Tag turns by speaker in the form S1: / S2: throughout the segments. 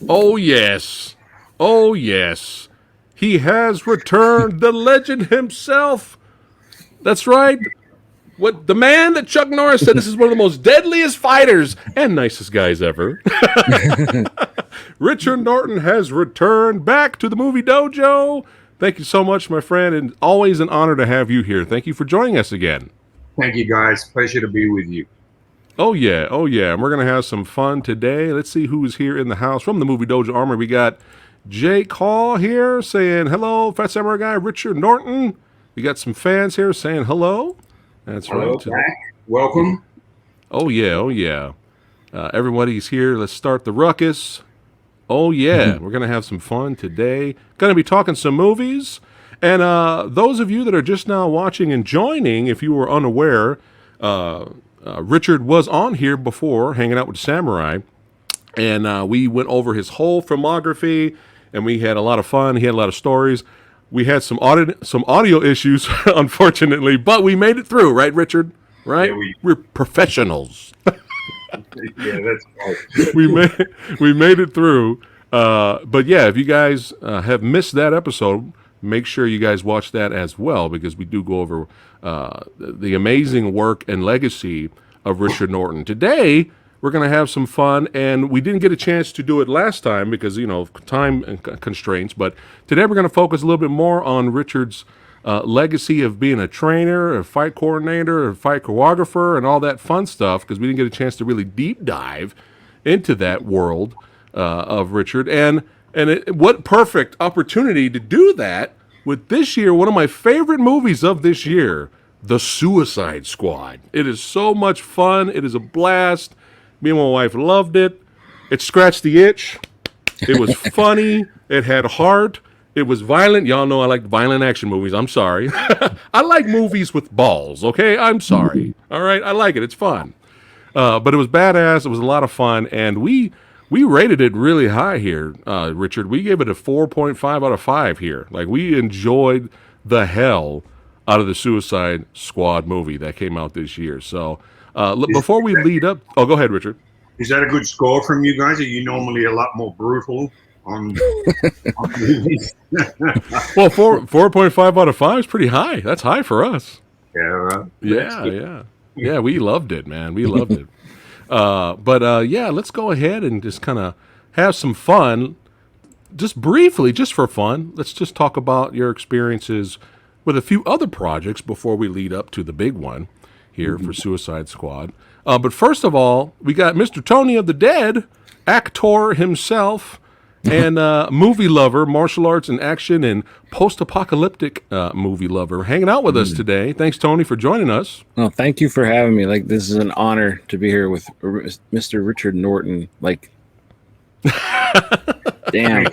S1: Oh, yes. Oh, yes. He has returned, the legend himself. That's right. What the man that Chuck Norris said this is one of the most deadliest fighters and nicest guys ever. Richard Norton has returned back to the movie dojo. Thank you so much, my friend, and always an honor to have you here. Thank you for joining us again.
S2: Thank you, guys. Pleasure to be with you.
S1: Oh, yeah. Oh, yeah. And we're going to have some fun today. Let's see who is here in the house. From the Movie Dojo Armory, we got Jake Hall here saying hello, PhatSamuraiGuy, Richard Norton. We got some fans here saying hello. That's
S2: hello,
S1: right.
S2: Back. Welcome.
S1: Oh, yeah. Oh, yeah. Everybody's here. Let's start the ruckus. Oh, yeah. We're going to have some fun today. Going to be talking some movies. And those of you that are just now watching and joining, if you were unaware, Richard was on here before, hanging out with Samurai, and we went over his whole filmography, and we had a lot of fun. He had a lot of stories. We had some audio issues, unfortunately, but we made it through, right, Richard? Right?
S2: Yeah,
S1: we're professionals.
S2: Yeah, that's right.
S1: we made it through. But yeah, if you guys have missed that episode, make sure you guys watch that as well, because we do go over the amazing work and legacy of Richard Norton. Today, we're going to have some fun, and we didn't get a chance to do it last time because, time and constraints, but today we're going to focus a little bit more on Richard's legacy of being a trainer, a fight coordinator, a fight choreographer, and all that fun stuff, because we didn't get a chance to really deep dive into that world of Richard. And what perfect opportunity to do that with this year, one of my favorite movies of this year, The Suicide Squad. It is so much fun. It is a blast. Me and my wife loved it. It scratched the itch. It was funny. It had heart. It was violent. Y'all know I like violent action movies. I'm sorry. I like movies with balls, okay? I'm sorry. All right? I like it. It's fun. But it was badass. It was a lot of fun. And we rated it really high here, Richard. We gave it a 4.5 out of 5 here. Like, we enjoyed the hell out of the Suicide Squad movie that came out this year. So, before we lead up... Oh, go ahead, Richard.
S2: Is that a good score from you guys? Are you normally a lot more brutal on movies?
S1: Well, 4.5 out of 5 is pretty high. That's high for us.
S2: Yeah.
S1: Yeah, we loved it, man. We loved it. Yeah, let's go ahead and just kind of have some fun. Just briefly, just for fun, let's just talk about your experiences with a few other projects before we lead up to the big one here for Suicide Squad. But first of all, we got Mrtonyofthedead, actor himself, and movie lover, martial arts and action and post-apocalyptic movie lover, hanging out with us today. Thanks, Tony, for joining us.
S3: Oh, thank you for having me. Like, this is an honor to be here with Mr. Richard Norton. Like, damn.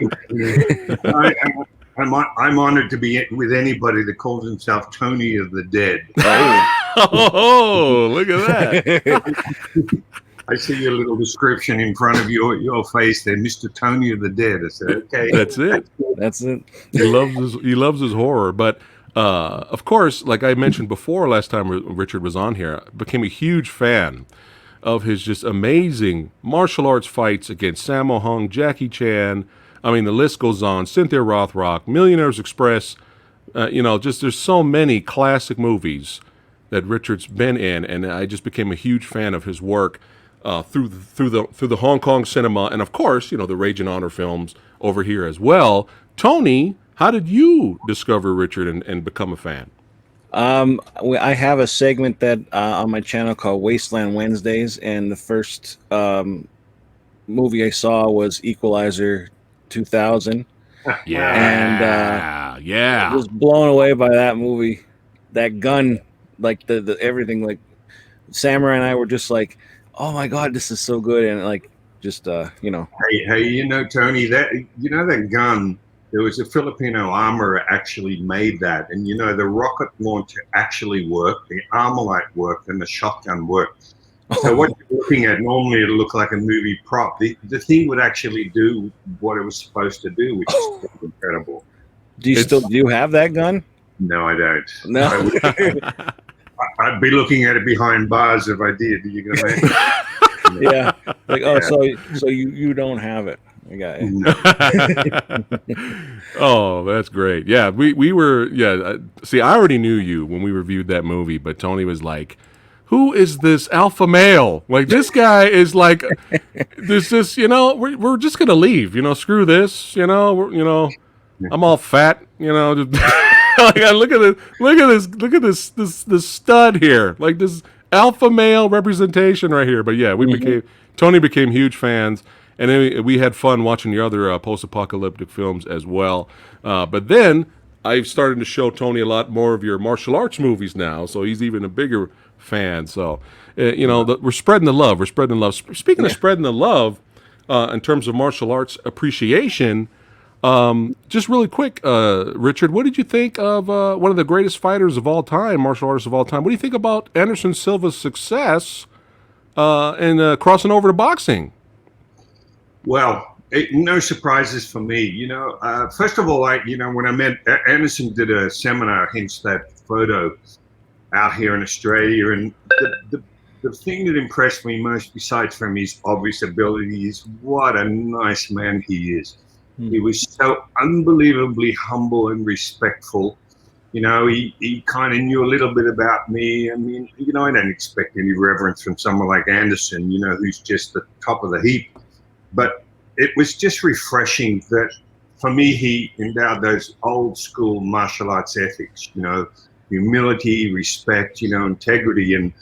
S2: I'm honored to be with anybody that calls himself Tony of the Dead.
S1: Oh, look at that.
S2: I see your little description in front of your face there, Mr. Tony of the Dead. I said, okay.
S1: That's it.
S3: That's it.
S1: He loves his horror. But, of course, like I mentioned before last time Richard was on here, I became a huge fan of his just amazing martial arts fights against Sammo Hung, Jackie Chan. I mean, the list goes on. Cynthia Rothrock, Millionaire's Express. There's so many classic movies that Richard's been in, and I just became a huge fan of his work through the Hong Kong cinema, and of course, the Rage and Honor films over here as well. Tony, how did you discover Richard and become a fan?
S3: I have a segment that on my channel called Wasteland Wednesdays, and the first movie I saw was Equalizer 2000.
S1: Yeah,
S3: and I was blown away by that movie. That gun like the everything, like Samurai and I were just like, oh my god, this is so good, and like just you know.
S2: Hey, Tony, that gun. There was a Filipino armorer actually made that, and the rocket launcher actually worked, the Armalite worked, and the shotgun worked. So what you're looking at, normally it'll look like a movie prop. The thing would actually do what it was supposed to do, which is incredible.
S3: Do you have that gun?
S2: No, I don't.
S3: No.
S2: I'd be looking at it behind bars if I did. You can imagine.
S3: Yeah. Like, so you don't have it. I got it.
S2: No.
S1: Oh, that's great. Yeah, we were. Yeah, see, I already knew you when we reviewed that movie, but Tony was like, "Who is this alpha male? Like, this guy is like, this. We're just gonna leave. Screw this. I'm all fat. Like, look at this stud here. Like this alpha male representation right here. But yeah, Tony became huge fans. And then we had fun watching your other post-apocalyptic films as well. But then I've started to show Tony a lot more of your martial arts movies now, so he's even a bigger fan. So, we're spreading the love. We're spreading the love. Speaking of spreading the love, in terms of martial arts appreciation, just really quick, Richard, what did you think of one of the greatest fighters of all time, martial artists of all time? What do you think about Anderson Silva's success in crossing over to boxing?
S2: Well, no surprises for me. First of all, when I met Anderson, did a seminar, hence that photo out here in Australia, and the thing that impressed me most, besides from his obvious ability, is what a nice man he is. He was so unbelievably humble and respectful. He kind of knew a little bit about me. I mean, I don't expect any reverence from someone like Anderson, who's just the top of the heap. But it was just refreshing that, for me, he endowed those old school martial arts ethics, humility, respect, integrity. And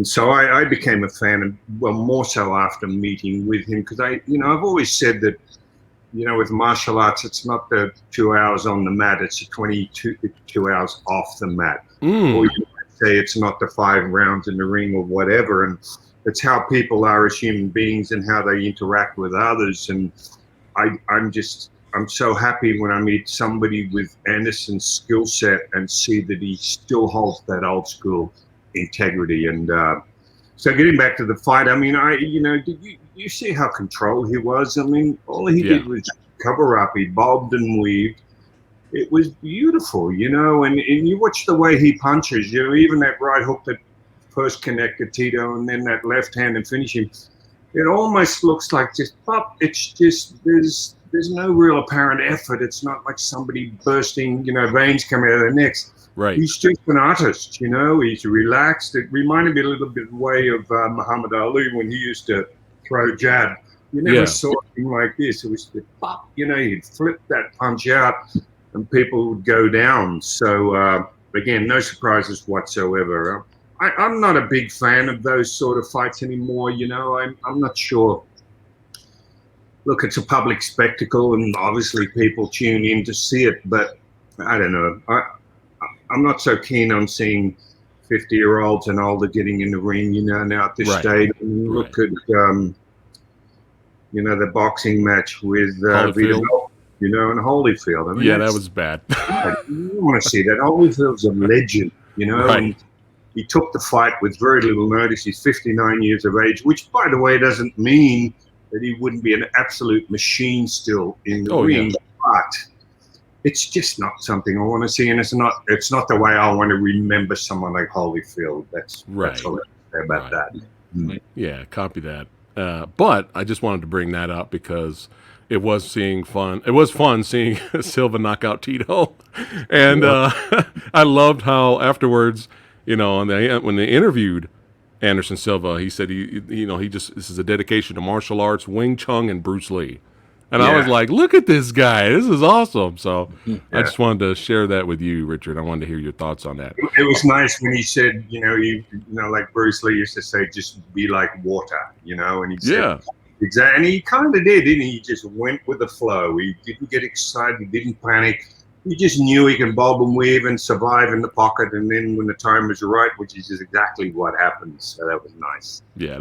S2: so I became a fan, and more so after meeting with him, because I've always said that, with martial arts, it's not the 2 hours on the mat, it's the 22 hours off the mat. Or you might say it's not the 5 rounds in the ring or whatever. And it's how people are as human beings and how they interact with others. And I'm so happy when I meet somebody with Anderson's skill set and see that he still holds that old school integrity. And so getting back to the fight, I mean, did you see how controlled he was? I mean, all he did was cover up. He bobbed and weaved. It was beautiful, and you watch the way he punches, even that right hook that first connected Tito, and then that left hand and finish him. It almost looks like just pop. It's just there's no real apparent effort. It's not like somebody bursting, veins coming out of their necks.
S1: Right.
S2: He's just an artist, He's relaxed. It reminded me a little bit of the way of Muhammad Ali when he used to throw jab. You never saw him like this. It was the pop. He'd flip that punch out, and people would go down. So again, no surprises whatsoever. I'm not a big fan of those sort of fights anymore. I'm not sure. Look, it's a public spectacle, and obviously people tune in to see it. But I don't know. I'm not so keen on seeing 50-year-olds and older getting in the ring. Now at this stage, look at the boxing match with Vito, and Holyfield. I mean,
S1: that was bad.
S2: You want to see that. Holyfield's a legend,
S1: Right.
S2: And he took the fight with very little notice. He's 59 years of age, which, by the way, doesn't mean that he wouldn't be an absolute machine still in the ring. Yeah. But it's just not something I want to see, and it's not the way I want to remember someone like Holyfield. That's all I have to say about that.
S1: Mm. Yeah, copy that. But I just wanted to bring that up because it was fun. It was fun seeing Silva knock out Tito, and I loved how afterwards, when they interviewed Anderson Silva, he said this is a dedication to martial arts, Wing Chun, and Bruce Lee. And I was like, look at this guy. This is awesome. So I just wanted to share that with you, Richard. I wanted to hear your thoughts on that.
S2: It was nice when he said, like Bruce Lee used to say, just be like water, and he said, exactly. And he kind of did, didn't he? He just went with the flow. He didn't get excited. He didn't panic. you just knew he can bob and weave and survive in the pocket, and then when the time was right, which is exactly what happened. So that was nice.
S1: Yeah,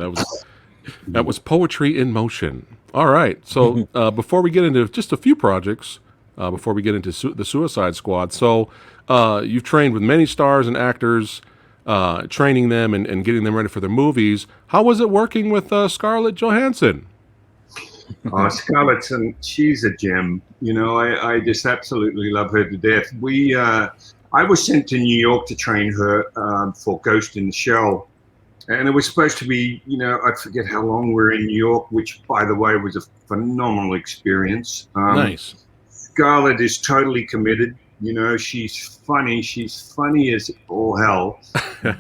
S1: that was poetry in motion. All right. So before we get into just a few projects, before we get into the Suicide Squad, so you've trained with many stars and actors, training them and getting them ready for their movies. How was it working with Scarlett Johansson?
S2: Scarlett's, and she's a gem. You know, I just absolutely love her to death. I was sent to New York to train her for Ghost in the Shell. And it was supposed to be, you know, I forget how long we were in New York, which, by the way, was a phenomenal experience.
S1: Nice.
S2: Scarlett is totally committed. You know, she's funny. She's funny as all hell.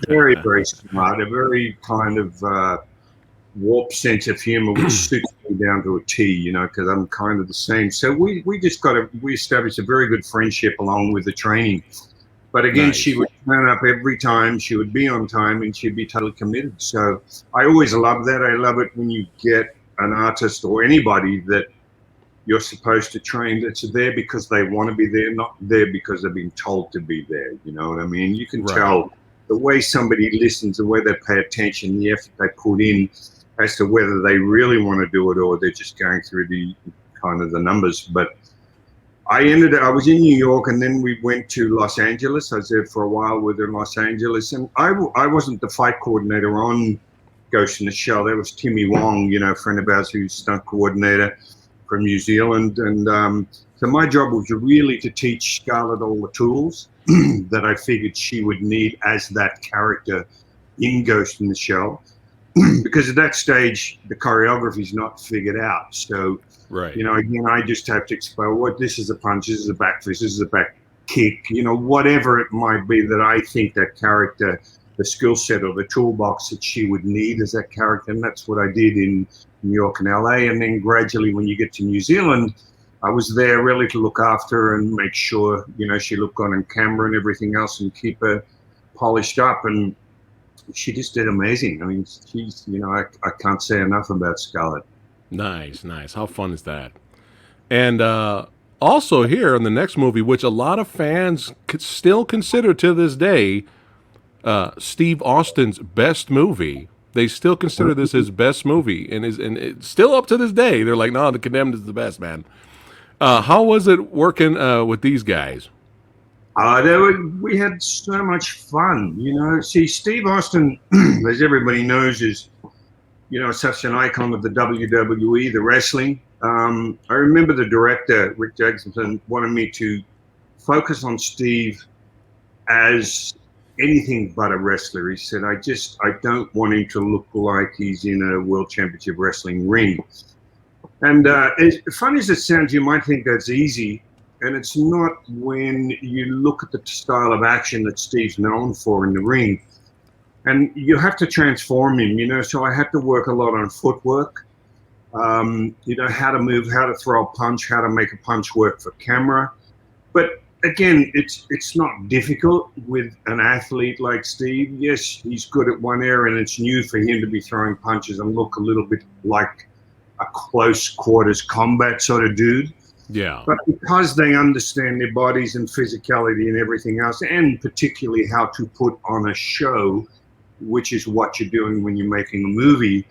S2: Very, very smart. A very kind of warped sense of humor, which suits me down to a T, you know, because I'm kind of the same. So we established a very good friendship along with the training. But again,
S1: Nice.
S2: she would turn up every time. She would be on time, and she'd be totally committed. So I always love that. I love it when you get an artist or anybody that you're supposed to train that's there because they want to be there, not there because they've been told to be there. You know what I mean? You can tell the way somebody listens, the way they pay attention, the effort they put in as to whether they really want to do it or they're just going through the kind of the numbers. But I was in New York, and then we went to Los Angeles. I was there for a while with her in Los Angeles, and I wasn't the fight coordinator on Ghost in the Shell. That was Timmy Wong, you know, a friend of ours who's stunt coordinator from New Zealand. And so my job was really to teach Scarlett all the tools that I figured she would need as that character in Ghost in the Shell. Because at that stage, the choreography is not figured out. So, you know, again, I just have to explain what this is a punch, this is a back fist, this is a back kick, you know, whatever it might be that I think that character, the skill set or the toolbox that she would need as that character. And that's what I did in New York and LA. And then gradually when you get to New Zealand, I was there really to look after her and make sure, you know, she looked on camera and everything else and keep her polished up. And she just did amazing. I mean, she's, you know, I can't say enough about Scarlett.
S1: Nice, nice. How fun is that? And also here in the next movie, which a lot of fans could still consider to this day, Steve Austin's best movie. They still consider this his best movie, and it's still up to this day. They're like, no, The Condemned is the best, man. How was it working with these guys?
S2: We had so much fun, you know. See, Steve Austin, as everybody knows, is, you know, such an icon of the WWE, the wrestling. I remember the director, Rick Jackson, wanted me to focus on Steve as anything but a wrestler. He said, I don't want him to look like he's in a World Championship Wrestling ring. And as funny as it sounds, you might think that's easy. And it's not when you look at the style of action that Steve's known for in the ring. And you have to transform him, you know, so I had to work a lot on footwork, you know, how to move, how to throw a punch, how to make a punch work for camera. But again, it's not difficult with an athlete like Steve. Yes, he's good at one area, and it's new for him to be throwing punches and look a little bit like a close quarters combat sort of dude.
S1: Yeah.
S2: But because they understand their bodies and physicality and everything else, and particularly how to put on a show, which is what you're doing when you're making a movie,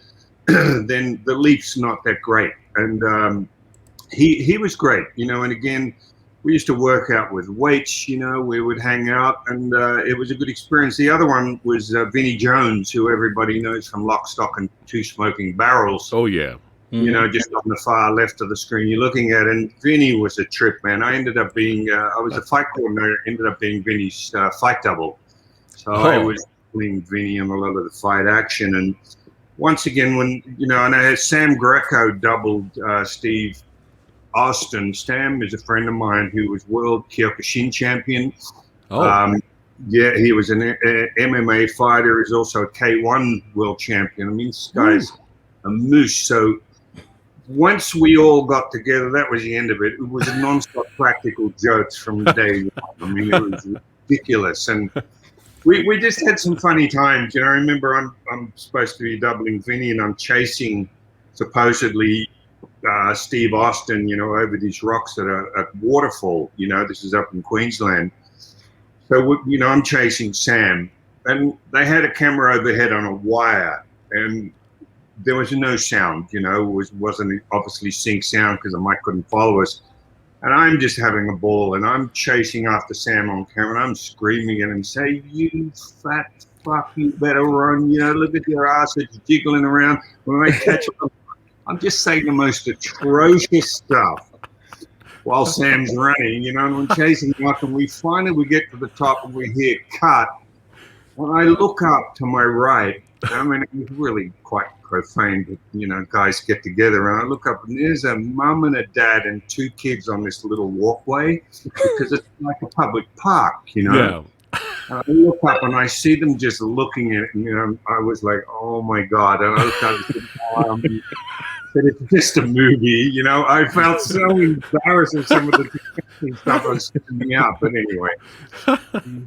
S2: then the leap's not that great. And he was great, you know. And again, we used to work out with weights, you know. We would hang out, and it was a good experience. The other one was Vinnie Jones, who everybody knows from Lock, Stock, and Two Smoking Barrels.
S1: Oh, yeah.
S2: You know, just on the far left of the screen you're looking at. And Vinny was a trip, man. I ended up being, I was a fight coordinator, ended up being Vinny's fight double. So I was playing Vinny in a lot of the fight action. And once again, when, you know, and I had Sam Greco doubled Steve Austin. Sam is a friend of mine who was world Kyokushin champion. Yeah, he was an MMA fighter. He's also a K1 world champion. I mean, this guy's a moose. So once we all got together, that was the end of it. It was a non-stop practical jokes from day one. I mean, it was ridiculous. And we just had some funny times. You know, I remember I'm supposed to be doubling Vinny, and I'm chasing supposedly Steve Austin, over these rocks at a waterfall. This is up in Queensland. So, I'm chasing Sam, and they had a camera overhead on a wire, and there was no sound, wasn't obviously sync sound because the mic couldn't follow us. And I'm just having a ball, and I'm chasing after Sam on camera, and I'm screaming at him, say, "You fat fuck, you better run, look at your ass, it's jiggling around." When I catch him, I'm just saying the most atrocious stuff while Sam's running, and we're chasing him up, and we get to the top, and we hear cut. When I look up to my right, I mean, it was really quite profane, but, guys get together, and I look up, and there's a mum and a dad and 2 kids on this little walkway because it's like a public park,
S1: Yeah.
S2: And I look up, and I see them just looking at it, and, I was like, oh, my God. And I looked up and said, it's just a movie, I felt so embarrassed of some of the stuff I was sending out, but anyway,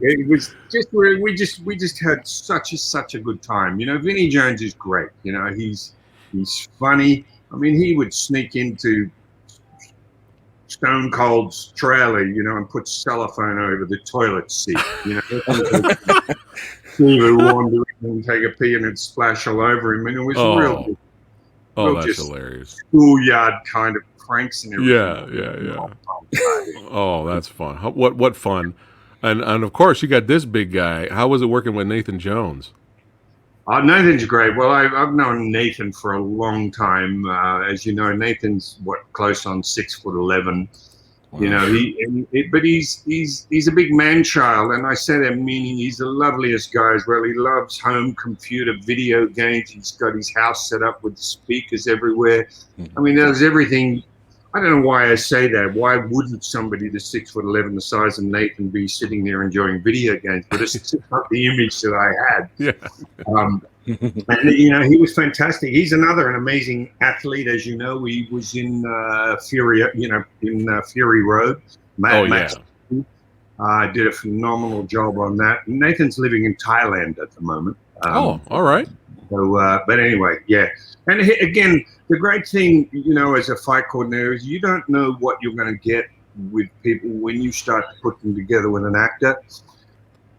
S2: it was just where we just had such a good time. Vinnie Jones is great. He's funny. I mean, he would sneak into Stone Cold's trailer, and put cellophane over the toilet seat. He would wander in and take a pee, and it'd splash all over him, and it was real.
S1: Oh, that's hilarious.
S2: Schoolyard kind of pranks and everything.
S1: Yeah. Oh, that's fun. What fun. And of course, you got this big guy. How was it working with Nathan Jones?
S2: Nathan's great. Well, I've known Nathan for a long time. As you know, Nathan's close on 6'11".
S1: Wow.
S2: But he's a big man child, and I say that meaning he's the loveliest guy as well. He loves home computer video games. He's got his house set up with speakers everywhere. I mean, there's everything. I don't know why I say that. Why wouldn't somebody that's 6'11", the size of Nathan, be sitting there enjoying video games? But it's not the image that I had.
S1: Yeah.
S2: And he was fantastic. He's an amazing athlete, as you know. He was in Fury, in Fury Road. Max did a phenomenal job on that. Nathan's living in Thailand at the moment.
S1: All right.
S2: So, but anyway, yeah. And again, the great thing, as a fight coordinator is you don't know what you're going to get with people when you start to put them together with an actor.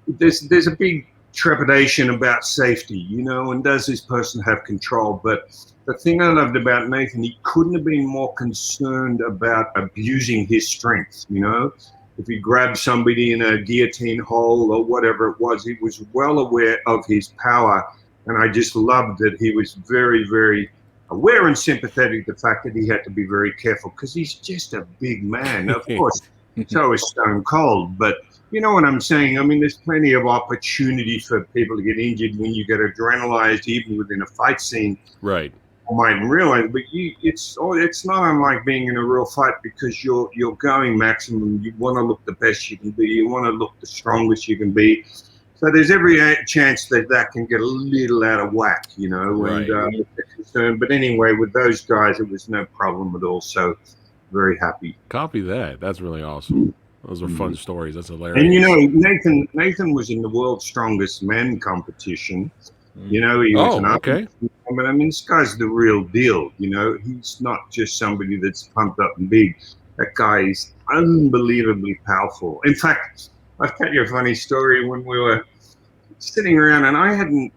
S2: There's a big trepidation about safety, and does this person have control? But the thing I loved about Nathan, he couldn't have been more concerned about abusing his strength. If he grabbed somebody in a guillotine hole or whatever it was, he was well aware of his power. And I just loved that he was very, very aware and sympathetic to the fact that he had to be very careful because he's just a big man. Of course, so is Stone Cold, but you know what I'm saying? I mean, there's plenty of opportunity for people to get injured when you get adrenalized, even within a fight scene.
S1: Right.
S2: You might realize, but it's not unlike being in a real fight because you're going maximum. You want to look the best you can be. You want to look the strongest you can be. So there's every chance that can get a little out of whack,
S1: Right.
S2: And but anyway, with those guys, it was no problem at all. So very happy.
S1: Copy that. That's really awesome. Those are fun stories. That's hilarious.
S2: And Nathan was in the World's Strongest Man competition. He was
S1: okay.
S2: I mean, this guy's the real deal. He's not just somebody that's pumped up and big. That guy is unbelievably powerful. In fact, I'll tell you a funny story. When we were sitting around, and I hadn't,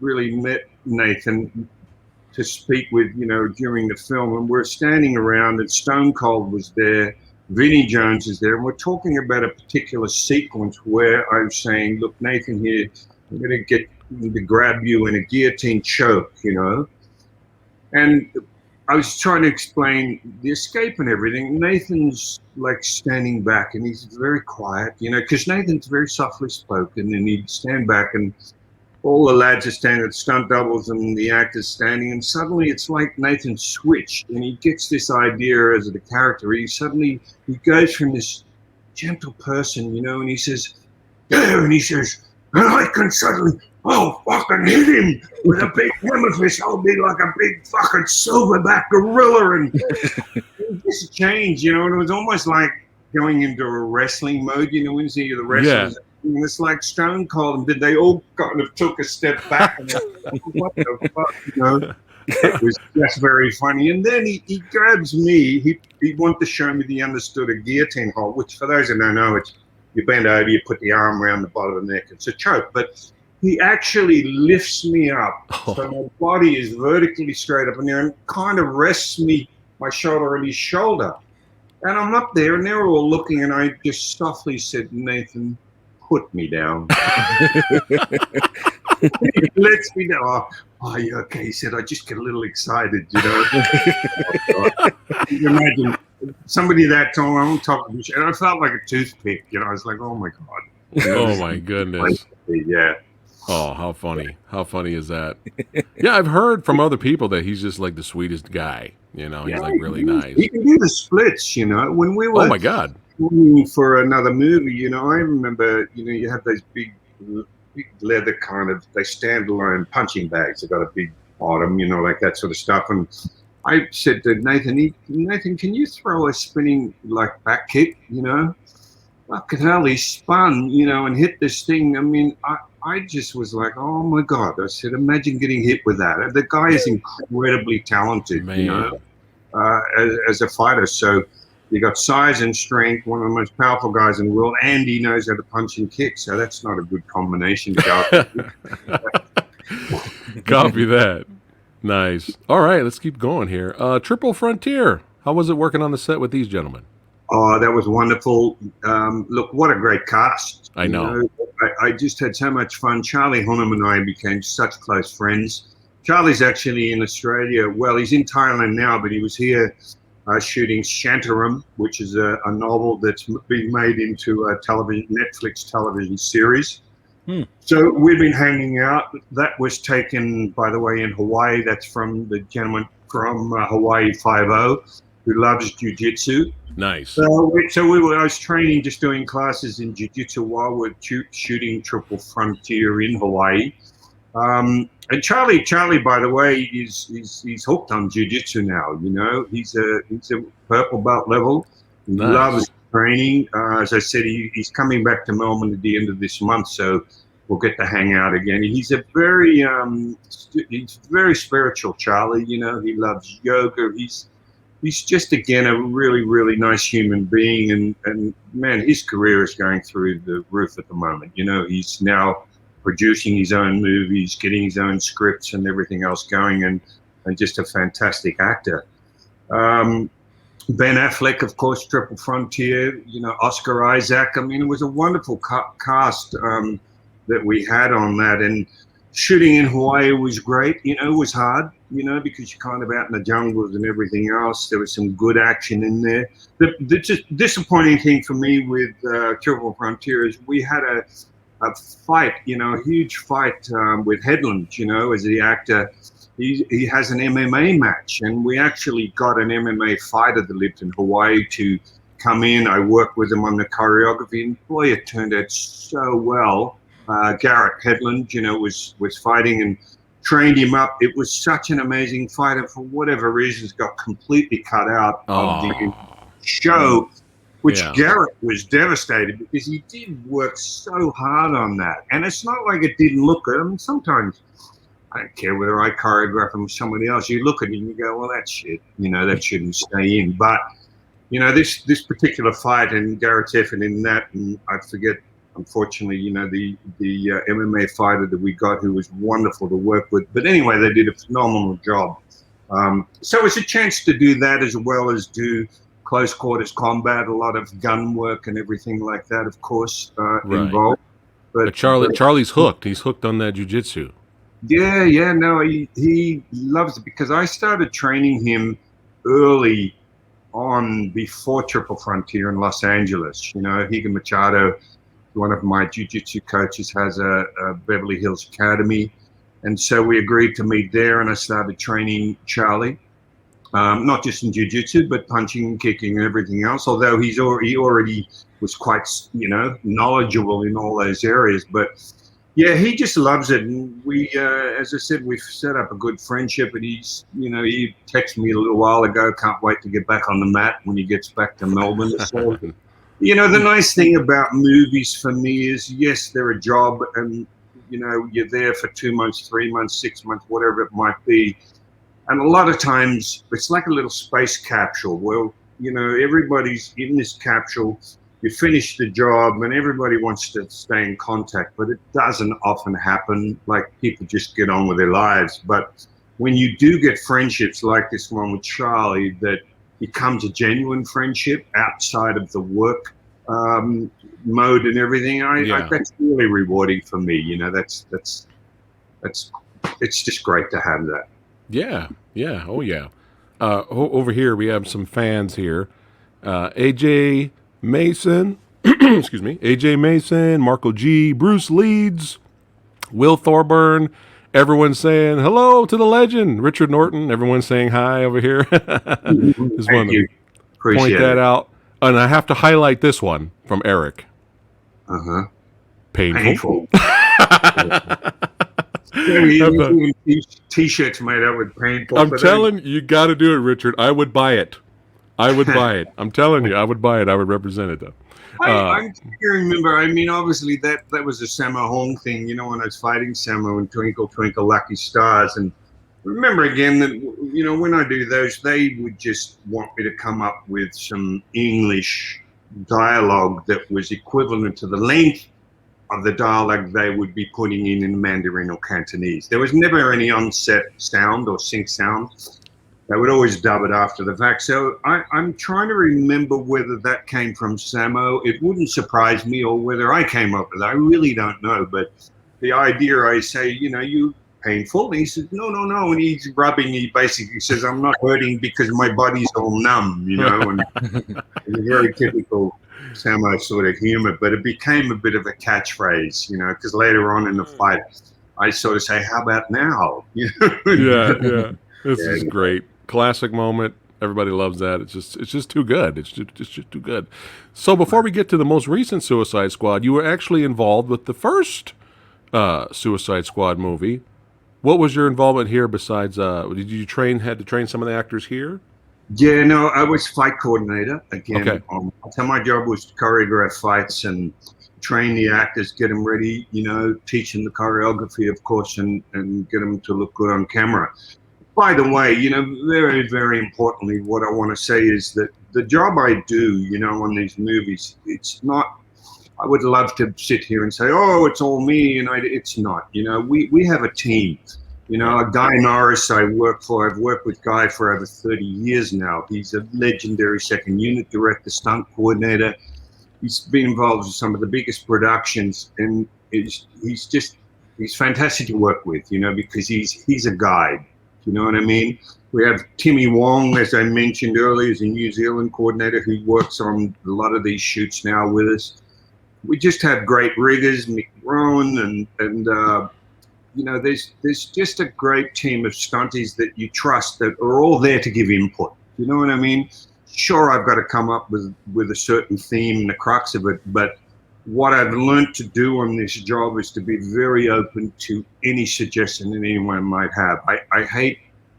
S2: really met Nathan to speak with, during the film, and we're standing around, and Stone Cold was there. Vinnie Jones is there, and we're talking about a particular sequence where I'm saying, look, Nathan here, I'm going to get to grab you in a guillotine choke, And I was trying to explain the escape and everything. Nathan's like standing back, and he's very quiet, because Nathan's very softly spoken, and he'd stand back, and all the lads are standing, the stunt doubles and the actors standing, and suddenly it's like Nathan switched, and he gets this idea as the character. He goes from this gentle person, and he says, and I can suddenly, fucking hit him with a big hammer fist. I'll be like a big fucking silverback gorilla, and it just changed, and it was almost like going into a wrestling mode, when you see the wrestlers.
S1: Yeah.
S2: And it's like Stone Cold, and they all kind of took a step back. And what the fuck, It was just very funny. And then he grabs me. He wanted to show me the understood a guillotine hold, which for those who don't know, it's you bend over, you put the arm around the bottom of the neck. It's a choke. But he actually lifts me up. So my body is vertically straight up in there and kind of rests my shoulder on his shoulder. And I'm up there and they're all looking and I just softly said, Nathan, put me down. He lets me know. Oh, you okay? He said, I just get a little excited, you know. You can imagine somebody that tall, I'm talking, and I felt like a toothpick, you know. I was like, oh my God. You know,
S1: Oh my goodness.
S2: Yeah.
S1: Oh, how funny. How funny is that? Yeah, I've heard from other people that he's just like the sweetest guy. You know, he's like really nice.
S2: He can do the splits, you know. When we were
S1: Oh my God.
S2: for another movie, you know, I remember, you know, you have those big leather kind of, they stand alone punching bags. They've got a big bottom, you know, like that sort of stuff. And I said to Nathan, can you throw a spinning like back kick, you know? Fucking hell, he spun, you know, and hit this thing. I mean, I just was like, oh my God. I said, imagine getting hit with that. The guy is incredibly talented,
S1: Man.
S2: you know, as a fighter. So you got size and strength, one of the most powerful guys in the world, and he knows how to punch and kick. So that's not a good combination to go.
S1: Copy that. Nice. All right, let's keep going here. Triple Frontier. How was it working on the set with these gentlemen?
S2: Oh, that was wonderful. Look, what a great cast.
S1: I know.
S2: I just had so much fun. Charlie Hunnam and I became such close friends. Charlie's actually in Australia. Well, he's in Thailand now, but he was here shooting Shantaram, which is a novel that's been made into a Netflix television series. So we've been hanging out. That was taken, by the way, in Hawaii. That's from the gentleman from Hawaii 5-0 who loves jiu-jitsu.
S1: Nice.
S2: I was training, just doing classes in jiu-jitsu while we're shooting Triple Frontier in Hawaii. And Charlie, by the way, he's hooked on jiu-jitsu now. You know, he's a purple belt level. He loves training. As I said, he's coming back to Melbourne at the end of this month, so we'll get to hang out again. He's a he's very spiritual, Charlie. You know, he loves yoga. He's just, again, a really, really nice human being. And man, his career is going through the roof at the moment. You know, he's now producing his own movies, getting his own scripts and everything else going, and just a fantastic actor. Ben Affleck, of course, Triple Frontier, you know, Oscar Isaac. I mean, it was a wonderful cast that we had on that. And shooting in Hawaii was great. You know, it was hard, you know, because you're kind of out in the jungles and everything else. There was some good action in there. The just disappointing thing for me with Triple Frontier is we had a fight, you know, a huge fight with Headland, you know, as the actor. He has an MMA match, and we actually got an MMA fighter that lived in Hawaii to come in. I worked with him on the choreography, and boy, it turned out so well. Garrett Headland, you know, was fighting and trained him up. It was such an amazing fight, and for whatever reasons, got completely cut out of the show, which Garrett was devastated because he did work so hard on that. And it's not like it didn't look good. I mean, sometimes I don't care whether I choreograph him or somebody else. You look at it and you go, well, that's shit. You know, that shouldn't stay in. But, you know, this particular fight, and Garrett's effort in that, and I forget, unfortunately, you know, the MMA fighter that we got, who was wonderful to work with. But anyway, they did a phenomenal job. So it's a chance to do that as well as do close quarters combat, a lot of gun work and everything like that, of course, involved. But
S1: Charlie's hooked. He's hooked on that jiu-jitsu.
S2: Yeah, no, he loves it because I started training him early on before Triple Frontier in Los Angeles. You know, Higa Machado, one of my jiu-jitsu coaches, has a Beverly Hills Academy. And so we agreed to meet there, and I started training Charlie, not just in jiu-jitsu, but punching and kicking and everything else, although he already was quite, you know, knowledgeable in all those areas. But yeah, he just loves it. And we, as I said, we've set up a good friendship, and he's, you know, he texted me a little while ago, can't wait to get back on the mat when he gets back to Melbourne. So, you know, the nice thing about movies for me is, yes, they're a job, and, you know, you're there for 2 months, 3 months, 6 months, whatever it might be. And a lot of times it's like a little space capsule where, you know, everybody's in this capsule. You finish the job and everybody wants to stay in contact, but it doesn't often happen. Like, people just get on with their lives. But when you do get friendships like this one with Charlie that becomes a genuine friendship outside of the work mode and everything, that's really rewarding for me. You know, that's it's just great to have that.
S1: Yeah, yeah, oh yeah. Over here we have some fans here. AJ Mason, excuse me, AJ Mason, Marco G, Bruce Leeds, Will Thorburn. Everyone's saying hello to the legend, Richard Norton. Everyone's saying hi over here. Just
S2: Thank you. Appreciate
S1: point that
S2: it.
S1: out. And I have to highlight this one from Eric.
S2: Painful. T-shirts made up with painful.
S1: I'm telling you, got to do it, Richard. I would buy it. I would buy it. I'm telling you, I would buy it. I would represent it, though.
S2: I remember. I mean, obviously that was a Sammo Hung thing. You know, when I was fighting Sammo and Twinkle Twinkle Lucky Stars, and remember again that, you know, when I do those, they would just want me to come up with some English dialogue that was equivalent to the length of the dialogue they would be putting in Mandarin or Cantonese. There was never any on-set sound or sync sound. They would always dub it after the fact. So I'm trying to remember whether that came from Sammo. It wouldn't surprise me, or whether I came up with it. I really don't know. But the idea, I say, you know, you painful? And he says, no. And he's rubbing. He basically says, I'm not hurting because my body's all numb, you know. And it's a very typical Sammo sort of humor. But it became a bit of a catchphrase, you know, because later on in the fight, I sort of say, how about now? You know?
S1: Yeah. This is great. Classic moment. Everybody loves that. It's just too good. It's just too good. So before we get to the most recent Suicide Squad, you were actually involved with the first Suicide Squad movie. What was your involvement here besides, did you had to train some of the actors here?
S2: Yeah, no, I was fight coordinator again.
S1: Okay.
S2: So my job was to choreograph fights and train the actors, get them ready, you know, teach them the choreography, of course, and get them to look good on camera. By the way, you know, very, very importantly, what I want to say is that the job I do, you know, on these movies, it's not, I would love to sit here and say, oh, it's all me, and it's not. You know, we have a team. You know, Guy Norris I've worked with Guy for over 30 years now. He's a legendary second unit director, stunt coordinator. He's been involved with some of the biggest productions, and he's fantastic to work with, you know, because he's a guide. You know what I mean? We have Timmy Wong, as I mentioned earlier, is a New Zealand coordinator who works on a lot of these shoots now with us. We just have great riggers, Mick Rowan, and you know, there's just a great team of stunties that you trust that are all there to give input. You know what I mean? Sure, I've got to come up with a certain theme and the crux of it, but what I've learned to do on this job is to be very open to any suggestion that anyone might have. I hate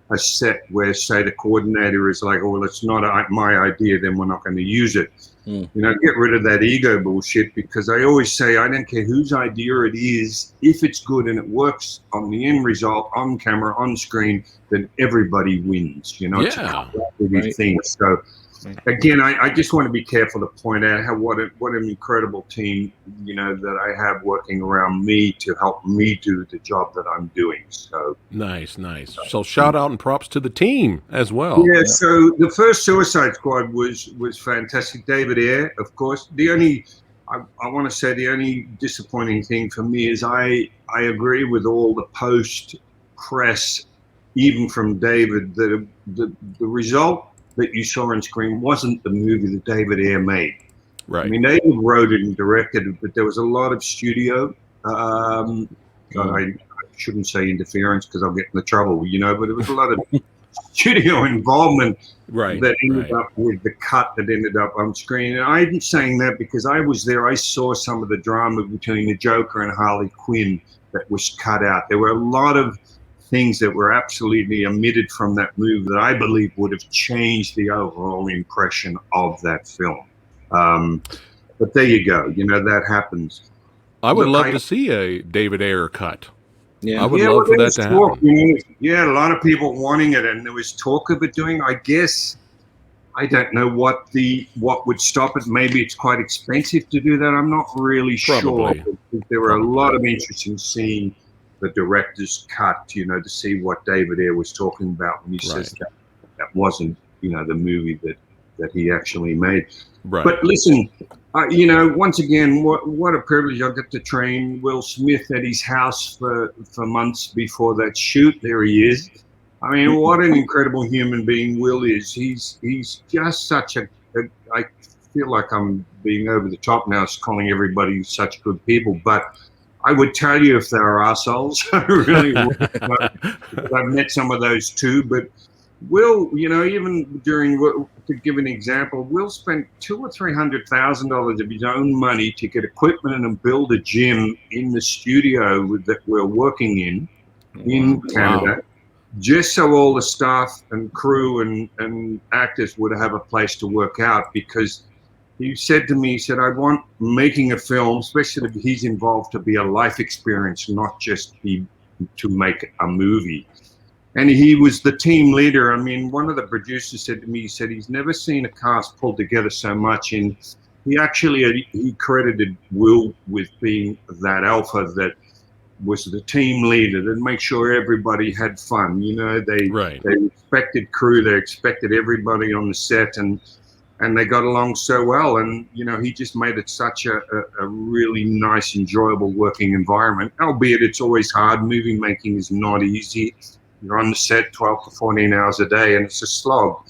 S2: a set where, say, the coordinator is like, oh, well, it's not my idea, then we're not going to use it. You know, get rid of that ego bullshit, because I always say, I don't care whose idea it is, if it's good and it works on the end result, on camera, on screen, then everybody wins. You know, it's a collaborative thing. So, again, I just want to be careful to point out what an incredible team, you know, that I have working around me to help me do the job that I'm doing. So nice.
S1: So shout out and props to the team as well.
S2: Yeah. So the first Suicide Squad was fantastic. David Ayer, of course. I want to say the only disappointing thing for me is I agree with all the post press, even from David, that the result that you saw on screen wasn't the movie that David Ayer made.
S1: Right.
S2: I mean, David wrote it and directed it, but there was a lot of studio. I shouldn't say interference because I'll get into trouble, you know, but there was a lot of studio involvement that ended up with the cut that ended up on screen. And I'm saying that because I was there. I saw some of the drama between the Joker and Harley Quinn that was cut out. There were a lot of things that were absolutely omitted from that movie that I believe would have changed the overall impression of that film. But there you go. You know, that happens.
S1: I would love to see a David Ayer cut.
S3: Yeah.
S1: I would
S2: Yeah,
S1: love
S2: well,
S1: for
S2: there
S1: that
S2: was
S1: to
S2: talk,
S1: happen.
S2: yeah, a lot of people wanting it, and there was talk of it doing. I guess I don't know what would stop it. Maybe it's quite expensive to do that. I'm not really sure.
S1: Probably.
S2: But there were a lot of interest in seeing the director's cut, to see what David Ayer was talking about when he says
S1: Right.
S2: that wasn't, the movie that he actually made.
S1: Right.
S2: But listen, once again, what a privilege. I got to train Will Smith at his house for months before that shoot. There he is. I mean, what an incredible human being Will is. He's just such I feel like I'm being over the top now, calling everybody such good people, but I would tell you if they're assholes. I really would. Because I've met some of those too, but Will, even during, to give an example, Will spent $200,000 or $300,000 of his own money to get equipment and build a gym in the studio that we're working in Canada, just so all the staff and crew and actors would have a place to work out. Because he said to me, he said, I want making a film, especially if he's involved, to be a life experience, not just be to make a movie. And he was the team leader. I mean, one of the producers said to me, he said he's never seen a cast pulled together so much. And he credited Will with being that alpha that was the team leader, to make sure everybody had fun. They respected crew, they expected everybody on the set, and they got along so well. And he just made it such a really nice, enjoyable working environment. Albeit it's always hard. Movie making is not easy. You're on the set 12 to 14 hours a day, and it's a slog.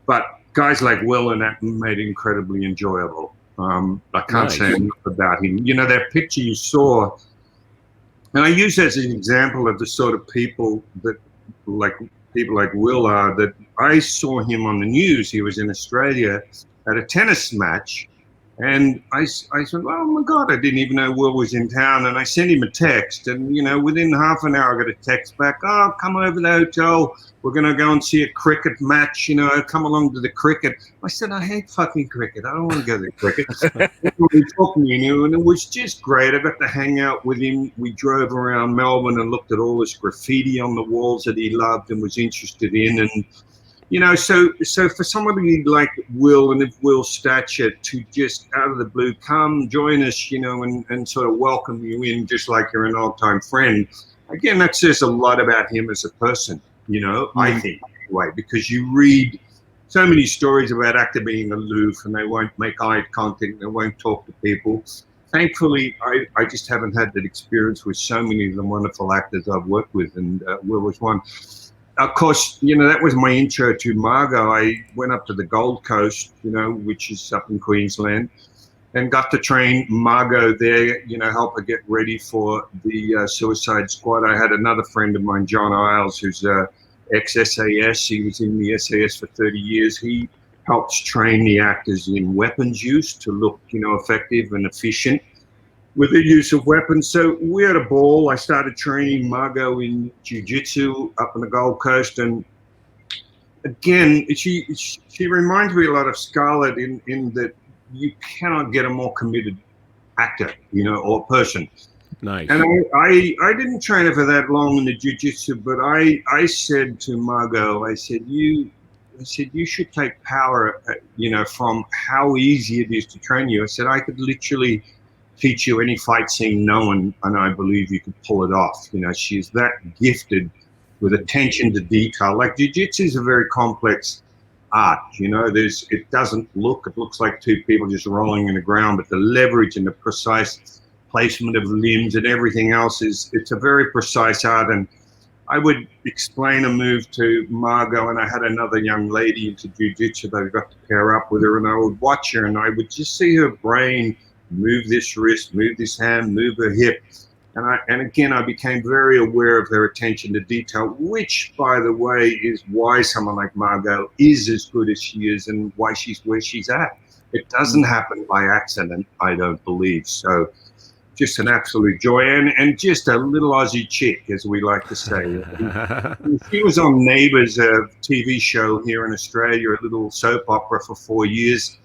S2: But guys like Will and that made it incredibly enjoyable. I can't say enough about him. That picture you saw, and I use that as an example of the sort of people that, like people like Will are, that I saw him on the news. He was in Australia at a tennis match. And I said, oh my God, I didn't even know Will was in town. And I sent him a text. And, within half an hour, I got a text back, oh, come over to the hotel. We're going to go and see a cricket match. Come along to the cricket. I said, I hate fucking cricket. I don't want to go to the cricket. We talked, and it was just great. I got to hang out with him. We drove around Melbourne and looked at all this graffiti on the walls that he loved and was interested in. And, so for somebody like Will and of Will's stature to just out of the blue come join us, and sort of welcome you in just like you're an old-time friend, again, that says a lot about him as a person, I think, anyway, because you read so many stories about actor being aloof and they won't make eye contact, they won't talk to people. Thankfully, I just haven't had that experience with so many of the wonderful actors I've worked with, and Will was one. Of course, that was my intro to Margot. I went up to the Gold Coast, which is up in Queensland, and got to train Margot there, help her get ready for the Suicide Squad. I had another friend of mine, John Isles, who's ex-SAS. He was in the SAS for 30 years. He helps train the actors in weapons use to look, effective and efficient with the use of weapons. So we had a ball. I started training Margot in jiu-jitsu up on the Gold Coast. And again, she reminds me a lot of Scarlett in that you cannot get a more committed actor, or person.
S1: Nice.
S2: And I didn't train her for that long in the jiu-jitsu, but I said to Margot, I said, you should take power, from how easy it is to train you. I said, I could literally teach you any fight scene known, and I believe you could pull it off. She's that gifted with attention to detail. Like jiu-jitsu is a very complex art. It looks like two people just rolling in the ground, but the leverage and the precise placement of limbs and everything else it's a very precise art. And I would explain a move to Margot, and I had another young lady into jiu-jitsu that I got to pair up with her, and I would watch her and I would just see her brain move this wrist, move this hand, move her hip. And again, I became very aware of her attention to detail, which, by the way, is why someone like Margot is as good as she is and why she's where she's at. It doesn't happen by accident, I don't believe. So just an absolute joy, and just a little Aussie chick, as we like to say. She was on Neighbours, a TV show here in Australia, a little soap opera for 4 years.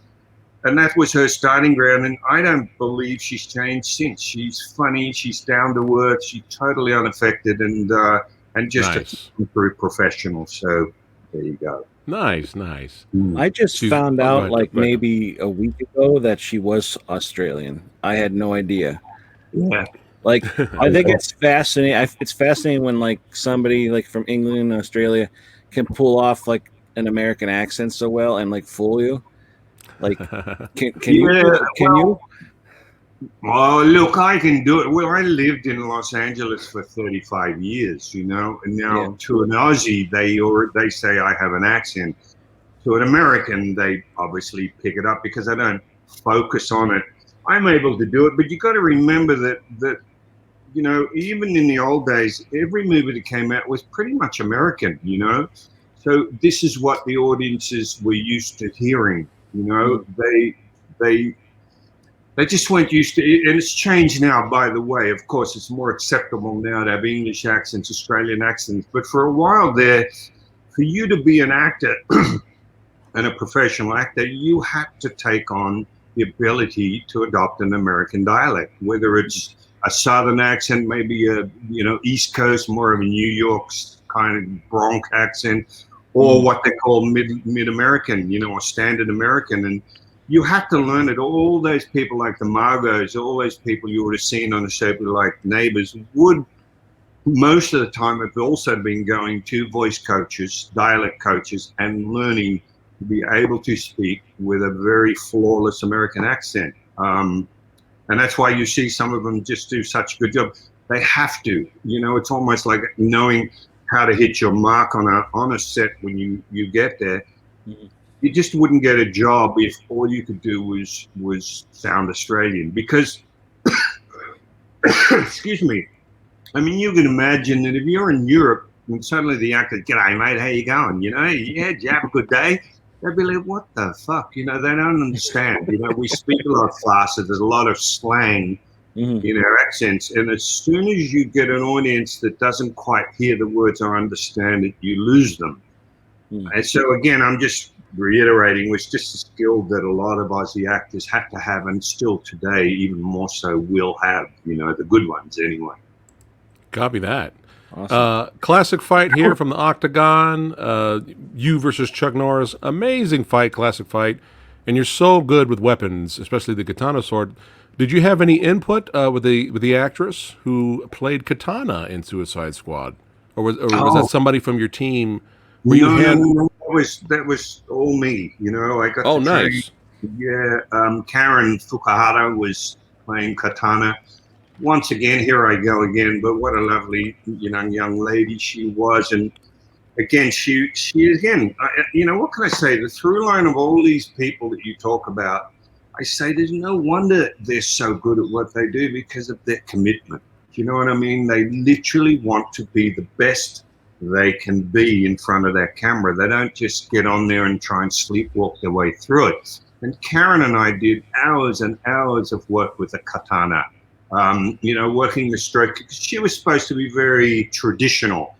S2: and that was her starting ground. And I don't believe she's changed since. She's funny, she's down to earth, she's totally unaffected, and just
S1: Nice.
S2: a true professional. So there you go.
S1: Nice.
S3: I just found
S1: go
S3: out
S1: ahead,
S3: like
S1: go ahead.
S3: maybe a week ago that she was Australian. I had no idea.
S2: Yeah.
S3: Like, I think it's fascinating. It's fascinating when like somebody like from England and Australia can pull off like an American accent so well and like fool you. Like, can you? Can you?
S2: Oh, look, I can do it. Well, I lived in Los Angeles for 35 years, and now to an Aussie, they say I have an accent. To an American, they obviously pick it up because I don't focus on it. I'm able to do it, but you got to remember that even in the old days, every movie that came out was pretty much American, So this is what the audiences were used to hearing, They just weren't used to it, and it's changed now, by the way. Of course, it's more acceptable now to have English accents, Australian accents. But for a while there, for you to be an actor and a professional actor, you had to take on the ability to adopt an American dialect, whether it's a Southern accent, maybe a East Coast, more of a New York kind of Bronx accent, or what they call mid-American, or standard American. And you have to learn it. All those people like the Margos, all those people you would have seen on the show, like Neighbours, would most of the time have also been going to voice coaches, dialect coaches, and learning to be able to speak with a very flawless American accent. And that's why you see some of them just do such a good job. They have to. It's almost like knowing how to hit your mark on a set when you get there. Mm-hmm. You just wouldn't get a job if all you could do was sound Australian. Because, excuse me, I mean, you can imagine that if you're in Europe and suddenly the actor, "G'day, mate, how you going? Yeah, did you have a good day?" They'd be like, "What the fuck?" They don't understand. We speak a lot faster. There's a lot of slang in our accents. And as soon as you get an audience that doesn't quite hear the words or understand it, you lose them. And so, again, I'm just reiterating, it's just a skill that a lot of Aussie actors have to have, and still today, even more so, will have, the good ones anyway.
S1: Copy that.
S3: Awesome.
S1: Classic fight here from the Octagon. You versus Chuck Norris. Amazing fight, classic fight. And you're so good with weapons, especially the katana sword. Did you have any input with the actress who played Katana in Suicide Squad, or was that somebody from your team?
S2: No, that was all me. I got.
S1: Oh, nice.
S2: Yeah, Karen Fukuhara was playing Katana. Once again, here I go again. But what a lovely, young lady she was, and again, she again. What can I say? The through line of all these people that you talk about, I say there's no wonder they're so good at what they do because of their commitment. You know what I mean? They literally want to be the best they can be in front of that camera. They don't just get on there and try and sleepwalk their way through it. And Karen and I did hours and hours of work with the katana, working the stroke. She was supposed to be very traditional,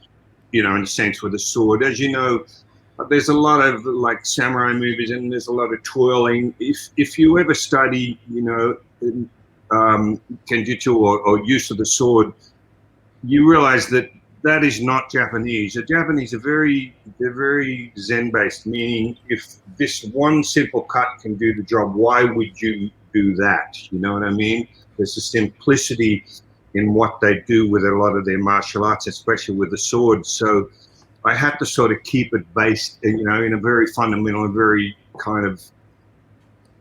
S2: in a sense, with a sword. As you know, there's a lot of like samurai movies and there's a lot of twirling. If you ever study, kenjutsu or use of the sword, you realize that is not Japanese. The Japanese are they're very Zen-based, meaning if this one simple cut can do the job, why would you do that? You know what I mean? There's a simplicity in what they do with a lot of their martial arts, especially with the sword. So I had to sort of keep it based, in a very fundamental and very kind of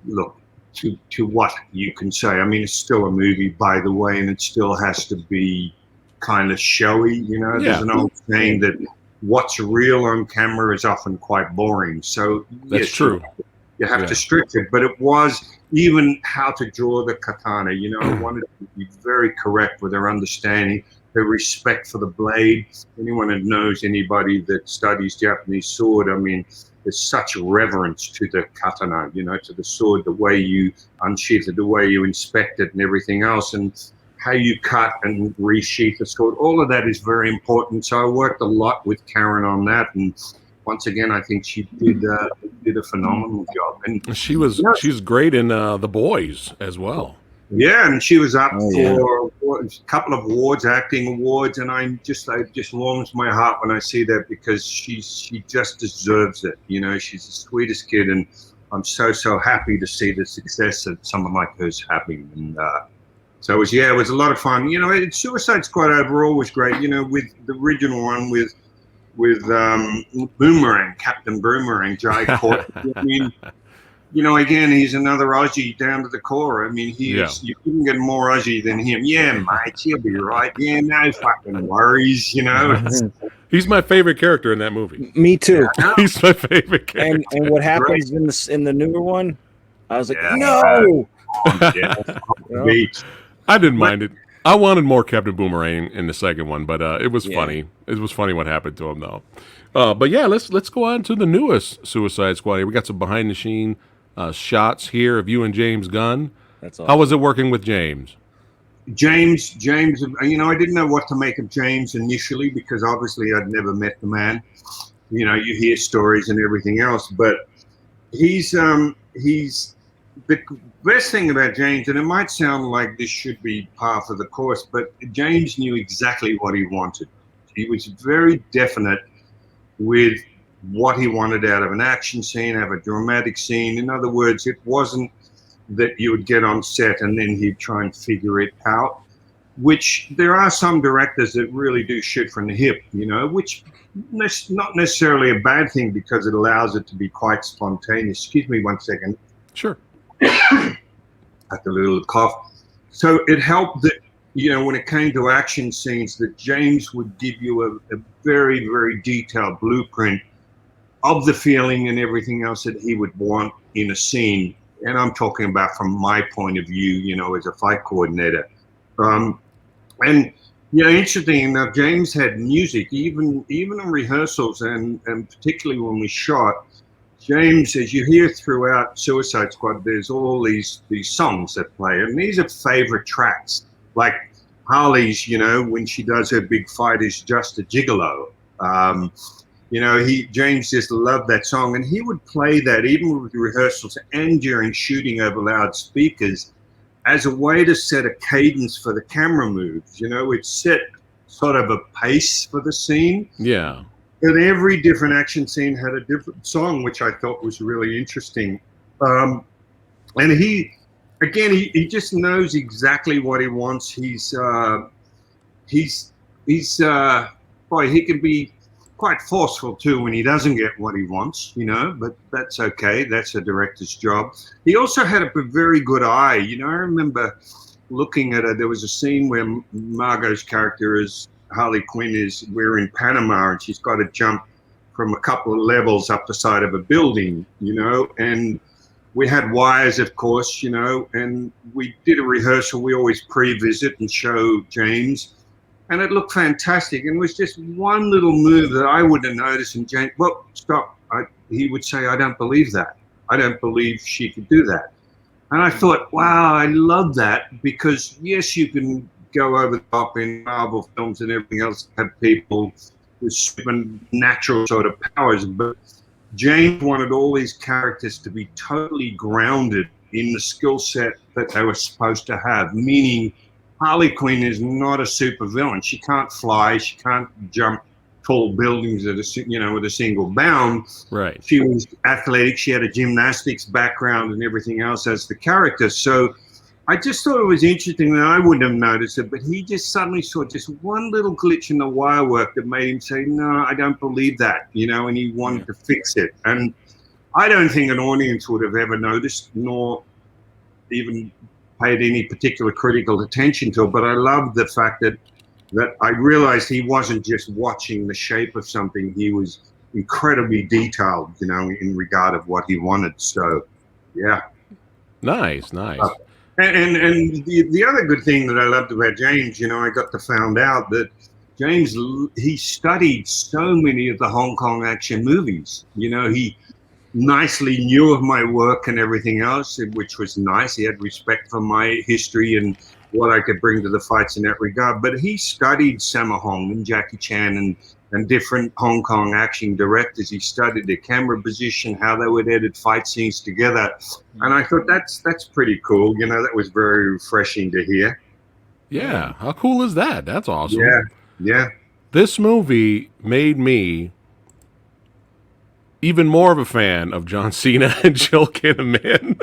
S2: look to what you can say. I mean, it's still a movie, by the way, and it still has to be kind of showy,
S1: Yeah.
S2: There's an old saying that what's real on camera is often quite boring. So
S1: that's true.
S2: You have to stretch it, but it was even how to draw the katana. I wanted to be very correct with her understanding, her respect for the blade. Anyone that knows anybody that studies Japanese sword, I mean, there's such reverence to the katana, to the sword, the way you unsheath it, the way you inspect it and everything else. And how you cut and resheath the sword, all of that is very important. So I worked a lot with Karen on that, and once again, I think she did did a phenomenal job. And
S1: She's great in The Boys as well.
S2: yeah, and she was up
S3: yeah.
S2: for a couple of awards, acting awards, and it just warms my heart when I see that, because she just deserves it. You know, she's the sweetest kid, and I'm so happy to see the success that someone like her's having. And so it was a lot of fun. You know, Suicide Squad overall was great. You know, with the original one with Boomerang, Captain Boomerang, Jai Court. I mean, you know, again, he's another Aussie down to the core. I mean, you couldn't get more Aussie than him. Yeah, mate, he'll be right. Yeah, no fucking worries, you know.
S1: He's my favorite character in that movie.
S3: Me too.
S1: He's my favorite character.
S3: And what happens in the newer one? I was like, no.
S1: I didn't mind it. I wanted more Captain Boomerang in the second one, but it was funny. It was funny what happened to him, though. But yeah, let's go on to the newest Suicide Squad. We got some behind the scene shots here of you and James Gunn.
S3: That's awesome.
S1: How was it working with James?
S2: James, you know, I didn't know what to make of James initially, because obviously I'd never met the man. You know, you hear stories and everything else, but he's the best thing about James, and it might sound like this should be par for the course, but James knew exactly what he wanted. He was very definite with what he wanted out of an action scene, out of a dramatic scene. In other words, it wasn't that you would get on set and then he'd try and figure it out, which there are some directors that really do shoot from the hip, you know, which not necessarily a bad thing, because it allows it to be quite spontaneous. Excuse me 1 second.
S1: Sure.
S2: I had a little cough. So it helped that, you know, when it came to action scenes, that James would give you a very, very detailed blueprint of the feeling and everything else that he would want in a scene. And I'm talking about from my point of view, you know, as a fight coordinator. And, you know, interesting enough, James had music, even in rehearsals, and particularly when we shot. James, as you hear throughout Suicide Squad, there's all these songs that play, and these are favorite tracks. Like Harley's, you know, when she does her big fight, is Just a Gigolo. You know, James just loved that song, and he would play that even with rehearsals and during shooting over loudspeakers as a way to set a cadence for the camera moves. You know, it set sort of a pace for the scene.
S1: Yeah.
S2: And every different action scene had a different song, which I thought was really interesting. And he just knows exactly what he wants. He can be quite forceful too when he doesn't get what he wants, you know, but that's okay. That's a director's job. He also had a very good eye. You know, I remember looking at there was a scene where Margot's character is Harley Quinn we're in Panama, and she's got to jump from a couple of levels up the side of a building, you know, and we had wires, of course, you know, and we did a rehearsal. We always pre-visit and show James, and it looked fantastic. And it was just one little move that I wouldn't have noticed, and James, well, stop. He would say, I don't believe that. I don't believe she could do that. And I thought, wow, I love that, because yes, you can go over the top in Marvel films and everything else, have people with supernatural sort of powers, but James wanted all these characters to be totally grounded in the skill set that they were supposed to have, meaning Harley Quinn is not a supervillain. She can't fly, she can't jump tall buildings with a single bound.
S1: Right.
S2: She was athletic, she had a gymnastics background and everything else as the character. So I just thought it was interesting that I wouldn't have noticed it, but he just suddenly saw just one little glitch in the wire work that made him say, no, I don't believe that, you know, and he wanted to fix it. And I don't think an audience would have ever noticed, nor even paid any particular critical attention to it. But I loved the fact that I realized he wasn't just watching the shape of something. He was incredibly detailed, you know, in regard of what he wanted. So, yeah.
S1: Nice.
S2: And the other good thing that I loved about James, you know, I got to find out that James, he studied so many of the Hong Kong action movies. You know, he nicely knew of my work and everything else, which was nice. He had respect for my history and what I could bring to the fights in that regard. But he studied Sammo Hung and Jackie Chan and and different Hong Kong action directors. He studied their camera position, how they would edit fight scenes together. And I thought that's pretty cool. You know, that was very refreshing to hear.
S1: Yeah, how cool is that? That's awesome.
S2: Yeah, yeah.
S1: This movie made me even more of a fan of John Cena and Jill Kinnaman.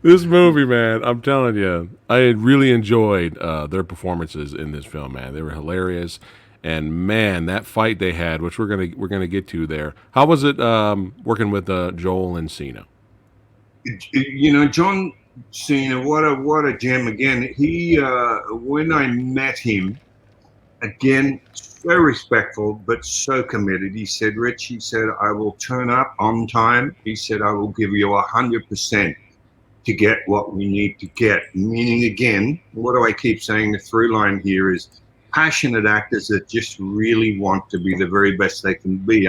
S1: This movie, man, I'm telling you, I really enjoyed their performances in this film, man. They were hilarious. And man, that fight they had, which we're gonna get to there. How was it working with Joel and Cena?
S2: You know, John Cena, what a gem again. He when I met him, again, so respectful but so committed. He said, Rich, he said, I will turn up on time. He said, I will give you 100% to get what we need to get. Meaning, again, what do I keep saying? The through line here is passionate actors that just really want to be the very best they can be.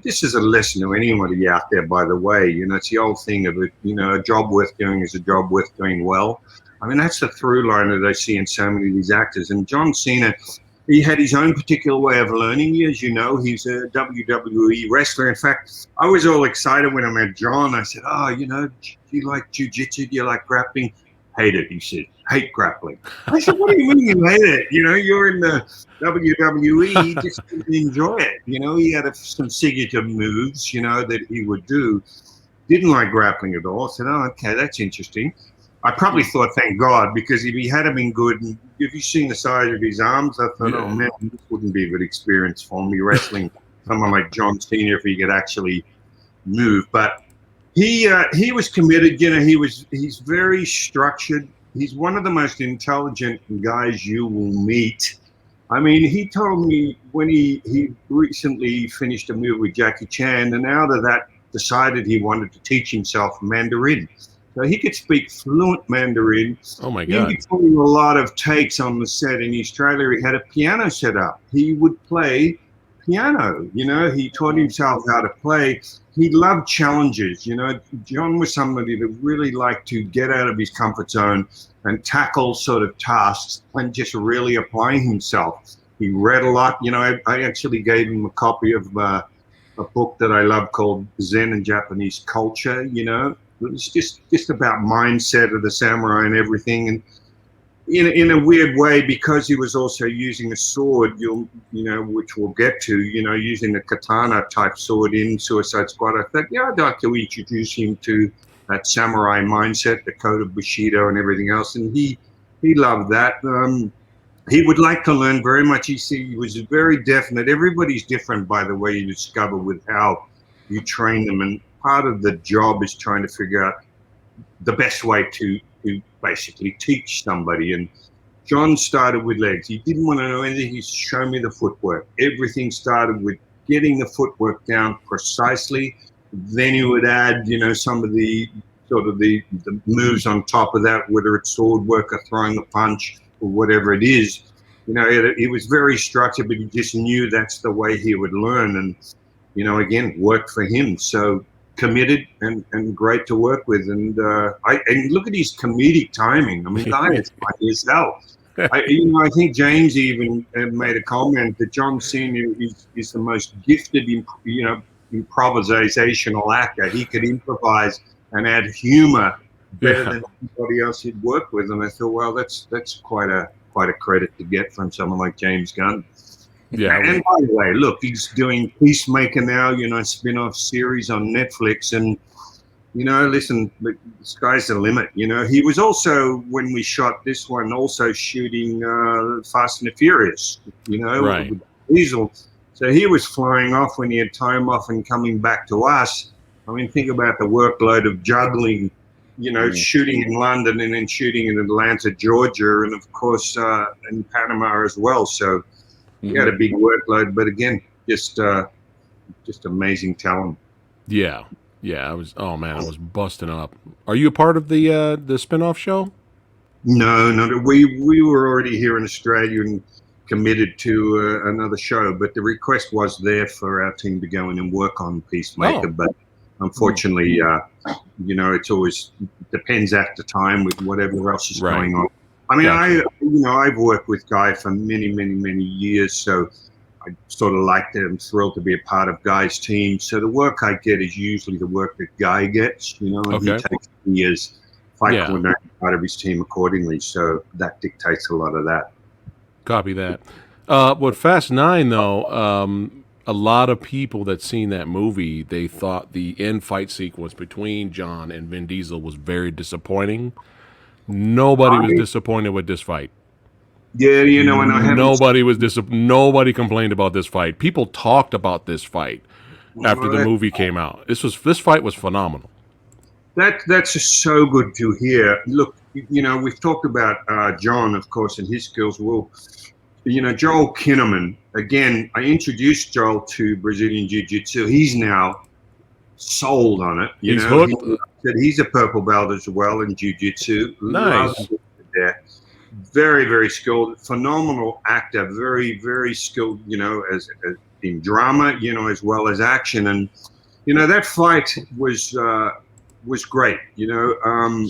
S2: This is a lesson to anybody out there, by the way. You know, it's the old thing of it, you know, a job worth doing is a job worth doing well. I mean, that's the through line that I see in so many of these actors. And John Cena, he had his own particular way of learning. As you know, he's a WWE wrestler. In fact, I was all excited when I met John. I said, oh, you know, do you like jiu-jitsu? Do you like grappling? Hate it, he said. Hate grappling. I said, what do you mean you hate it? You know, you're in the WWE, he just didn't enjoy it. You know, he had some signature moves, you know, that he would do. Didn't like grappling at all. I said, oh, okay, that's interesting. I probably thought, thank God, because if he had been good, and if you've seen the size of his arms, I thought, oh man, this wouldn't be a good experience for me wrestling someone like John Cena if he could actually move. But he was committed. You know, he's very structured. He's one of the most intelligent guys you will meet. I mean, he told me when he recently finished a movie with Jackie Chan, and out of that decided he wanted to teach himself Mandarin. So he could speak fluent Mandarin.
S1: Oh my God.
S2: He was doing a lot of takes on the set in Australia. He had a piano set up. He would play piano. You know, he taught himself how to play. He loved challenges. You know, John was somebody that really liked to get out of his comfort zone and tackle sort of tasks and just really applying himself. He read a lot. You know, I actually gave him a copy of a book that I love called Zen and Japanese Culture. You know, it's just about mindset of the samurai and everything. And in a weird way, because he was also using a sword, you know, which we'll get to, you know, using a katana type sword in Suicide Squad. I thought, yeah, I'd like to introduce him to that samurai mindset, the code of Bushido and everything else. And he loved that. He would like to learn very much. He was very definite. Everybody's different, by the way, you discover with how you train them. And part of the job is trying to figure out the best way to basically teach somebody. And John started with legs. He didn't want to know anything. He showed me the footwork. Everything started with getting the footwork down precisely. Then he would add, you know, some of the sort of the moves on top of that, whether it's sword work or throwing a punch or whatever it is. You know, it was very structured, but he just knew that's the way he would learn. And, you know, again, worked for him. So committed and great to work with. And look at his comedic timing. I mean, guy is funny as hell. I think James even made a comment that John Cena is the most gifted, improvisational actor. He could improvise and add humor better than anybody else he'd worked with. And I thought, well, that's quite a credit to get from someone like James Gunn. Yeah. And by the way, look, he's doing Peacemaker now, you know, spin-off series on Netflix. And, you know, listen, the sky's the limit. You know, he was also, when we shot this one, also shooting Fast and the Furious, you know, with Diesel. So he was flying off when he had time off and coming back to us. I mean, think about the workload of juggling, you know, shooting in London and then shooting in Atlanta, Georgia, and of course in Panama as well. So he had a big workload, but again, just amazing talent.
S1: Yeah. I was busting up. Are you a part of the spin-off show?
S2: No. We were already here in Australia and committed to another show, but the request was there for our team to go in and work on Peacemaker. But unfortunately, you know, it's always depends at the time with whatever else is going on. I mean, I've worked with Guy for many years, so I sort of liked it. I'm thrilled to be a part of Guy's team. So the work I get is usually the work that Guy gets, you know, and he takes me as fight coordinator part of his team accordingly. So that dictates a lot of that.
S1: Copy that. With Fast 9, though, a lot of people that seen that movie, they thought the end fight sequence between John and Vin Diesel was very disappointing. Nobody was disappointed with this fight.
S2: Yeah, you know, and I haven't.
S1: Nobody complained about this fight. People talked about this fight after the movie came out. This fight was phenomenal.
S2: That's just so good to hear. Look, you know, we've talked about John, of course, and his skills. Well, you know, Joel Kinnaman. Again, I introduced Joel to Brazilian Jiu-Jitsu. He's now sold on it.
S1: He's hooked.
S2: He's a purple belt as well in Jiu-Jitsu.
S1: Nice.
S2: Very, very skilled, phenomenal actor, very, very skilled, you know, as in drama, you know, as well as action. And, you know, that fight was great. You know,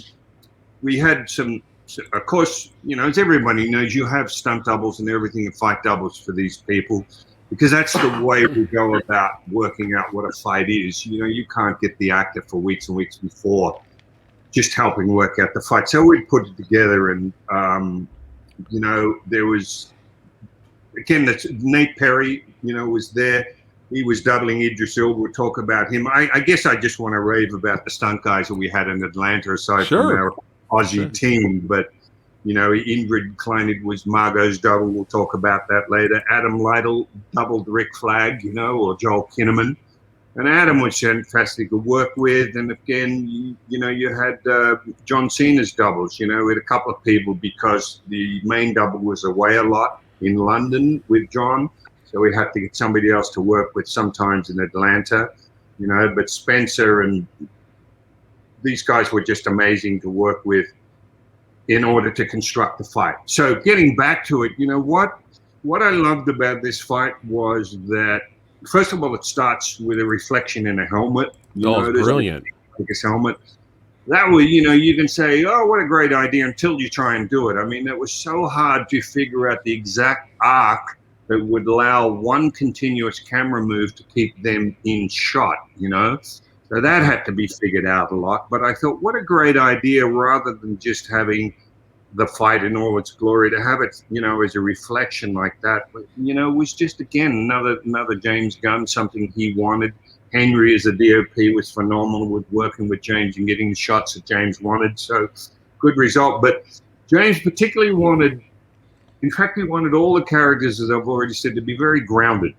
S2: we had some, of course, you know, as everybody knows, you have stunt doubles and everything and fight doubles for these people because that's the way we go about working out what a fight is. You know, you can't get the actor for weeks and weeks before just helping work out the fight. So we put it together and, you know, there was, again, that's Nate Perry, you know, was there. He was doubling Idris Elba. We'll talk about him. I guess I just want to rave about the stunt guys that we had in Atlanta aside from our Aussie team. But, you know, Ingrid Kleinert was Margot's double. We'll talk about that later. Adam Lytle doubled Rick Flag, you know, or Joel Kinnaman. And Adam was fantastic to work with. And again, you know, you had John Cena's doubles, you know, with a couple of people because the main double was away a lot in London with John. So we had to get somebody else to work with sometimes in Atlanta, you know, but Spencer and these guys were just amazing to work with in order to construct the fight. So getting back to it, you know, what I loved about this fight was that, first of all, it starts with a reflection in a helmet.
S1: It's brilliant.
S2: This helmet. That way, you know, you can say, oh, what a great idea until you try and do it. I mean, it was so hard to figure out the exact arc that would allow one continuous camera move to keep them in shot, you know? So that had to be figured out a lot. But I thought, what a great idea rather than just having the fight in all its glory, to have it, you know, as a reflection like that, but, you know, was just, again, another James Gunn, something he wanted. Henry as a DOP was phenomenal with working with James and getting the shots that James wanted. So good result. But James particularly wanted, in fact, he wanted all the characters, as I've already said, to be very grounded,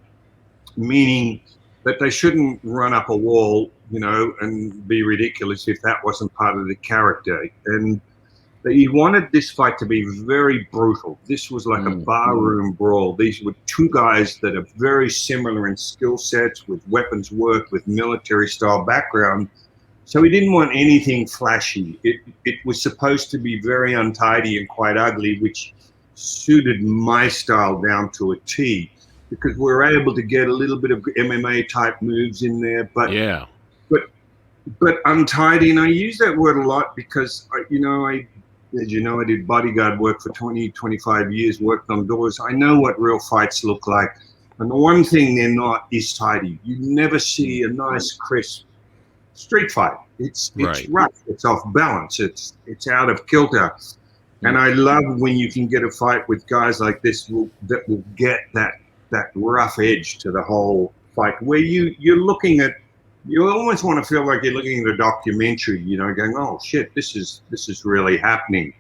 S2: meaning that they shouldn't run up a wall, you know, and be ridiculous if that wasn't part of the character. And he wanted this fight to be very brutal. This was like a barroom brawl. These were two guys that are very similar in skill sets, with weapons work, with military style background. So he didn't want anything flashy. It was supposed to be very untidy and quite ugly, which suited my style down to a T, because we were able to get a little bit of MMA type moves in there, but untidy. And I use that word a lot because, you know, as you know, I did bodyguard work for 20, 25 years, worked on doors. I know what real fights look like. And the one thing they're not is tidy. You never see a nice, crisp street fight. It's rough. It's off balance. It's out of kilter. And I love when you can get a fight with guys like this that will get that rough edge to the whole fight, where you're looking at, you almost want to feel like you're looking at a documentary, you know, going, oh shit, this is really happening.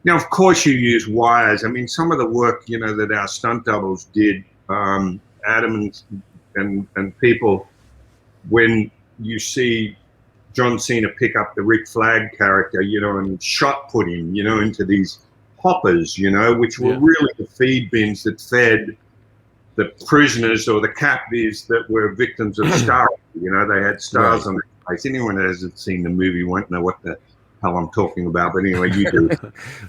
S2: Now, of course, you use wires. I mean, some of the work, you know, that our stunt doubles did, Adam and people, when you see John Cena pick up the Rick Flag character, you know, and shot put him, you know, into these hoppers, you know, which were really the feed bins that fed the prisoners or the captives that were victims of stars. You know, they had stars on their face. Anyone that hasn't seen the movie won't know what the hell I'm talking about, but anyway, you do.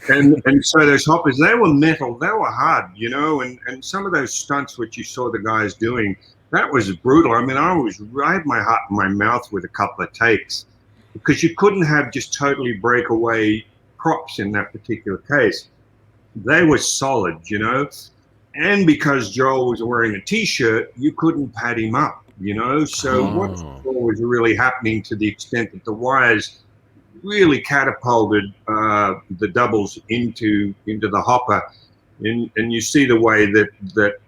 S2: and so those hoppers, they were metal, they were hard, you know, and some of those stunts which you saw the guys doing, that was brutal. I mean, I had my heart in my mouth with a couple of takes, because you couldn't have just totally breakaway props in that particular case. They were solid, you know. And because Joel was wearing a T-shirt, you couldn't pad him up, you know. So what was really happening to the extent that the wires really catapulted the doubles into the hopper, and you see the way that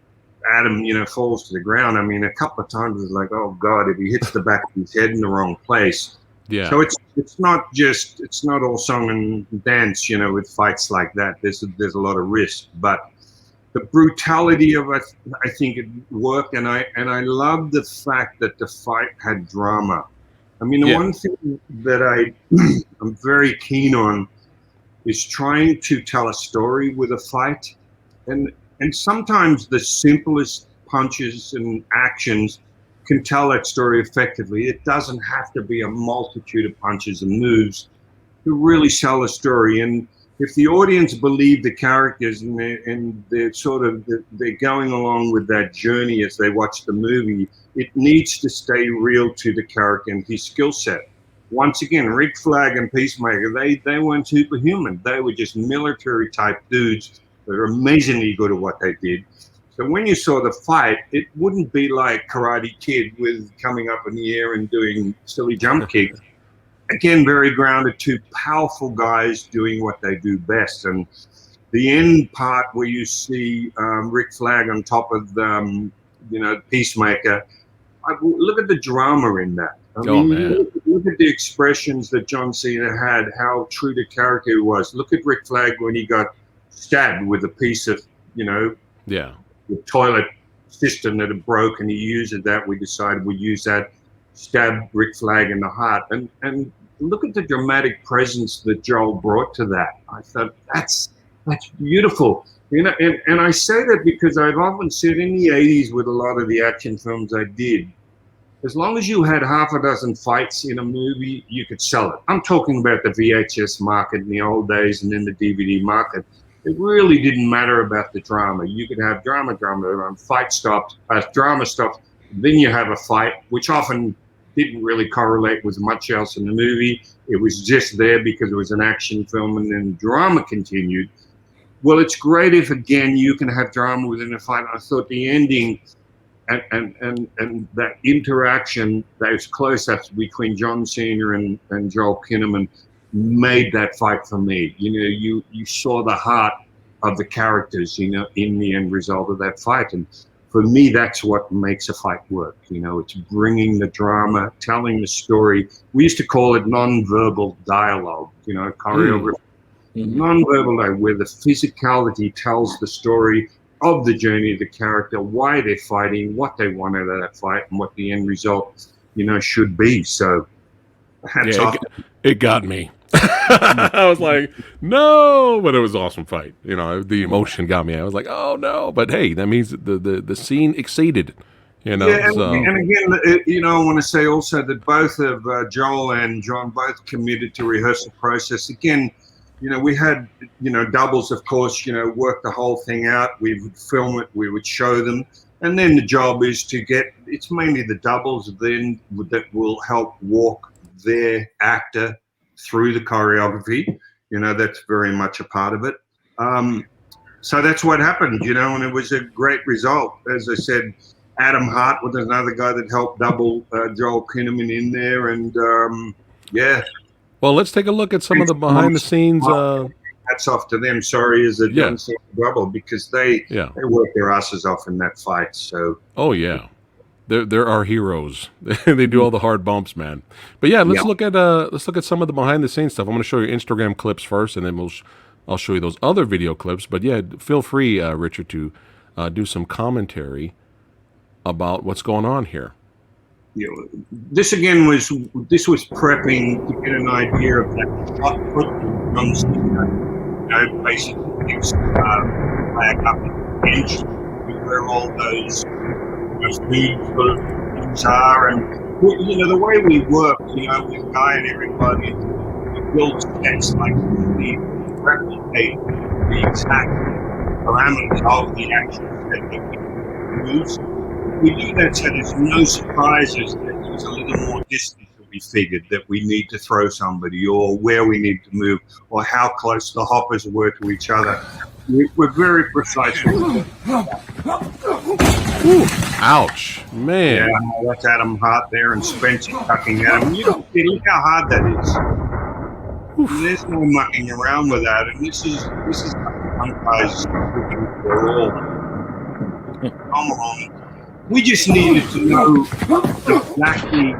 S2: Adam, you know, falls to the ground. I mean, a couple of times it's like, oh God, if he hits the back of his head in the wrong place.
S1: Yeah.
S2: So it's not all song and dance, you know, with fights like that. There's a lot of risk, but the brutality of it, I think it worked, and I love the fact that the fight had drama. I mean, the one thing that I'm very keen on is trying to tell a story with a fight, and sometimes the simplest punches and actions can tell that story effectively. It doesn't have to be a multitude of punches and moves to really sell a story. And if the audience believe the characters and they're they're going along with that journey as they watch the movie, it needs to stay real to the character and his skill set. Once again, Rick Flag and Peacemaker, they weren't superhuman. They were just military type dudes that are amazingly good at what they did. So when you saw the fight, it wouldn't be like Karate Kid with coming up in the air and doing silly jump kicks. Again, very grounded, two powerful guys doing what they do best. And the end part where you see Rick Flag on top of Peacemaker, look at the drama in that. I mean, look at the expressions that John Cena had, how true to character he was. Look at Rick Flag when he got stabbed with a piece of, the toilet system that had broken. He used that. We decided we'd use that, stab Rick Flag in the heart. And look at the dramatic presence that Joel brought to that. I thought, that's beautiful. You know, and I say that because I've often said in the 80s with a lot of the action films I did, as long as you had half a dozen fights in a movie, you could sell it. I'm talking about the VHS market in the old days and then the DVD market. It really didn't matter about the drama. You could have drama, fight stopped, drama stopped, then you have a fight, which often didn't really correlate with much else in the movie. It was just there because it was an action film, and then drama continued. Well, it's great if, again, you can have drama within a fight. I thought the ending and that interaction, those close-ups between John Cena and Joel Kinnaman made that fight for me. You know, you saw the heart of the characters, you know, in the end result of that fight. And for me, that's what makes a fight work. You know, it's bringing the drama, telling the story. We used to call it non-verbal dialogue, you know, choreography. Non-verbal dialogue, where the physicality tells the story of the journey of the character, why they're fighting, what they want out of that fight, and what the end result, you know, should be. So hats off.
S1: It got me. I was like, no, but it was an awesome fight. You know, the emotion got me. I was like, oh no, but hey, that means the scene exceeded. You know,
S2: yeah, and again, you know, I want to say also that both of Joel and John both committed to rehearsal process. Again, you know, we had, you know, doubles, of course, you know, work the whole thing out. We would film it, we would show them. And then the job is to it's mainly the doubles then that will help walk their actor through the choreography. You know, that's very much a part of it. So that's what happened, you know, and it was a great result. As I said, Adam Hart was another guy that helped double Joel Kinnaman in there. And yeah.
S1: Well, let's take a look at some of the behind the scenes.
S2: Hats off to them. Sorry, is a double because they worked their asses off in that fight. So
S1: they're our heroes. They do all the hard bumps, man. But yeah, let's look at some of the behind the scenes stuff. I'm going to show you Instagram clips first, and then I'll show you those other video clips. But yeah, feel free, Richard, to do some commentary about what's going on here.
S2: You know, this again was prepping to get an idea of that shot put on Cena, you know, basically flag up the bench where all those food sort of things are, and you know the way we work, you know, with Guy and everybody, we build sets like we replicate the exact parameters of the action that we use. We do that so there's no surprises, that there's a little more distance that we figured that we need to throw somebody, or where we need to move, or how close the hoppers were to each other. we're very precise.
S1: Ooh, ouch, man.
S2: Yeah, that's Adam Hart there and Spencer tucking at him. You don't see, look how hard that is. There's no mucking around with that, and this is umpires looking for all. Come on. We just needed to know exactly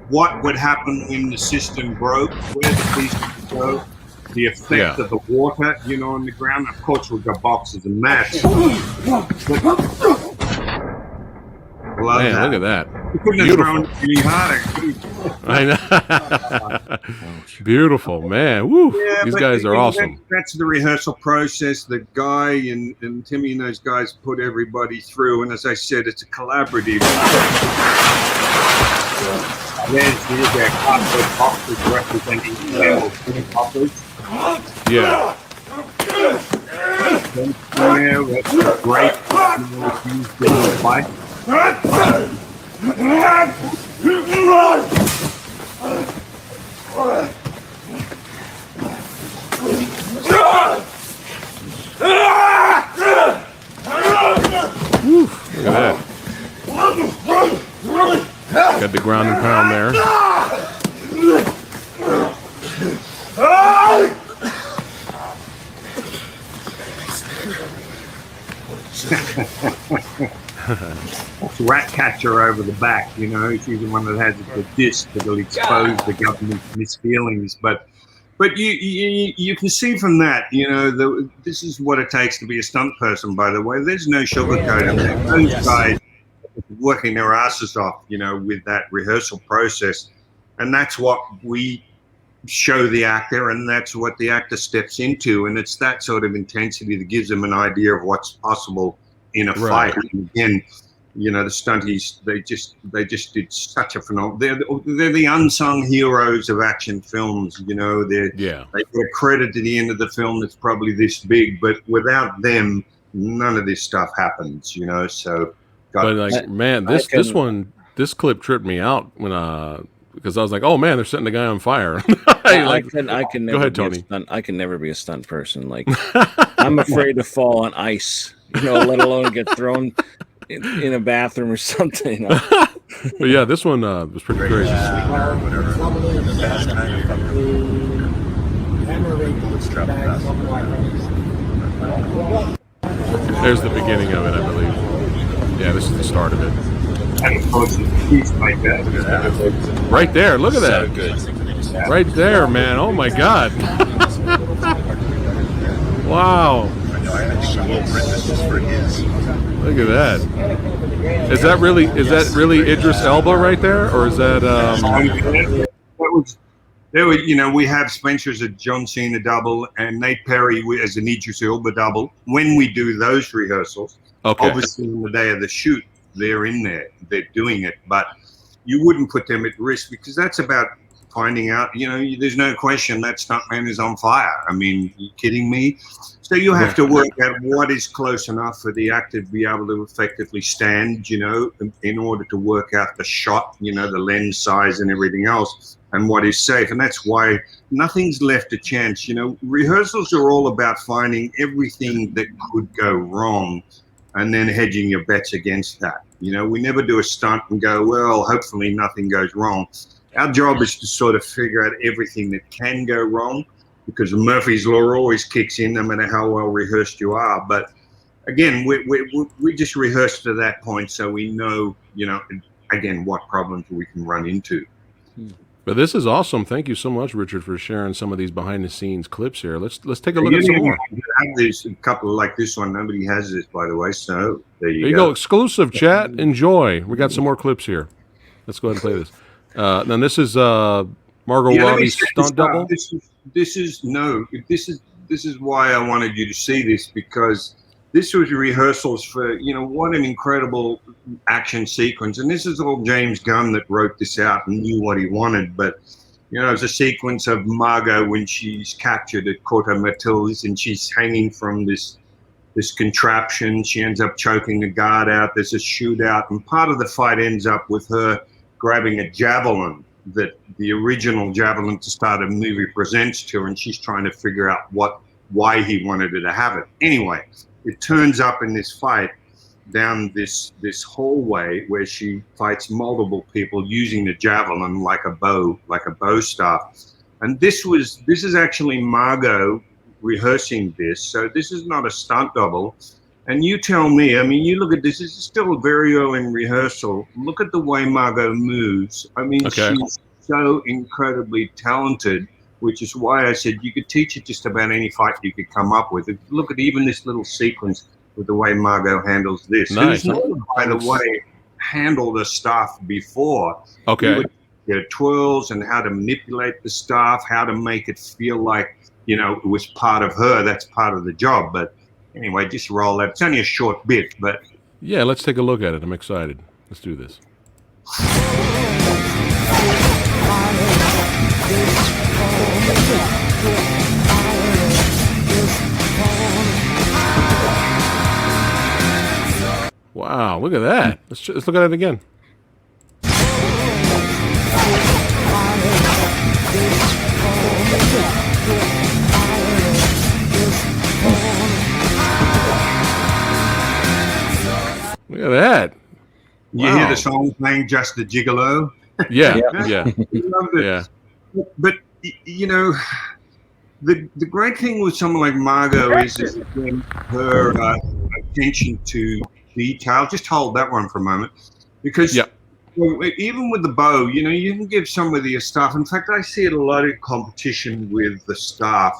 S2: what would happen when the system broke, where the pieces would go, the effect of the water, you know, on the ground. Of course, we've got boxes and mats.
S1: Man, look at that.
S2: You couldn't have thrown it any harder.
S1: I know. Beautiful, man. Woo.
S2: Yeah,
S1: these guys are awesome.
S2: That's the rehearsal process. The guy and Timmy and those guys put everybody through. And as I said, it's a collaborative. There's their cardboard boxes representing boxes.
S1: Yeah.
S2: Yeah, that's great.
S1: Woo, look at that. Got the ground and pound there.
S2: That's rat catcher over the back, you know. She's the one that has the disc that'll expose the government's misfeelings. But you can see from that, you know, this is what it takes to be a stunt person, by the way. There's no sugarcoating. Those guys working their asses off, you know, with that rehearsal process. And that's what we show the actor, and that's what the actor steps into. And it's that sort of intensity that gives them an idea of what's possible in a fight. And again, you know, the stunties, they just did such a phenomenal. They're the unsung heroes of action films. You know, they get credit to the end of the film that's probably this big, but without them, none of this stuff happens. You know, so.
S1: But like, man, this clip tripped me out when because I was like, oh man, they're setting the guy on fire.
S3: I can never.
S1: Go ahead, Tony.
S3: I can never be a stunt person. Like, I'm afraid to fall on ice. You know, let alone get thrown in a bathroom or something. You know?
S1: But yeah, this one was pretty crazy. There's the beginning of it, I believe. Yeah, this is the start of it. Right there, look at that. Right there, man. Oh my God. Wow. Look at that. Is that really Idris Elba right there, or is that?
S2: You know, we have Spencer as a John Cena double and Nate Perry as an Idris Elba double. When we do those rehearsals, obviously on the day of the shoot, they're in there, they're doing it, but you wouldn't put them at risk because that's about finding out, you know, there's no question that stuntman is on fire. I mean, are you kidding me? So you have to work out what is close enough for the actor to be able to effectively stand, you know, in order to work out the shot, you know, the lens size and everything else, and what is safe. And that's why nothing's left to chance. You know, rehearsals are all about finding everything that could go wrong and then hedging your bets against that. You know, we never do a stunt and go, well, hopefully nothing goes wrong. Our job is to sort of figure out everything that can go wrong, because Murphy's Law always kicks in no matter how well rehearsed you are. But again, we just rehearse to that point so we know, you know, again, what problems we can run into.
S1: But this is awesome. Thank you so much, Richard, for sharing some of these behind-the-scenes clips here. Let's take a look at some more.
S2: Have this, a couple like this one. Nobody has this, by the way. So there you
S1: go. Exclusive chat. Enjoy. We got some more clips here. Let's go ahead and play this. Then this is Margot Robbie's stunt double.
S2: This is why I wanted you to see this, because this was rehearsals for, you know, what an incredible action sequence. And this is all James Gunn that wrote this out and knew what he wanted. But, you know, it's a sequence of Margot when she's captured at Corto Maltese and she's hanging from this contraption. She ends up choking the guard out. There's a shootout. And part of the fight ends up with her grabbing a javelin that the original javelin to start a movie presents to her. And she's trying to figure out what why he wanted her to have it. Anyway, it turns up in this fight down this hallway where she fights multiple people using the javelin like a bow staff. And this is actually Margot rehearsing this. So this is not a stunt double. And you tell me, I mean, you look at this is still very early in rehearsal. Look at the way Margot moves. I mean, she's so incredibly talented, which is why I said you could teach it just about any fight you could come up with. Look at even this little sequence with the way Margot handles this.
S1: Nice.
S2: Who's not, by the way, handled the staff before.
S1: Okay.
S2: Their twirls and how to manipulate the staff, how to make it feel like, you know, it was part of her. That's part of the job. But anyway, just roll that. It's only a short bit, but
S1: yeah, let's take a look at it. I'm excited. Let's do this. Wow, look at that. Let's look at it again. Look at that.
S2: You hear the song playing Just the Gigolo?
S1: Yeah.
S2: But, you know, the great thing with someone like Margot is again, her attention to detail. Just hold that one for a moment. Because even with the bow, you know, you can give somebody a staff. In fact, I see it a lot in competition with the staff.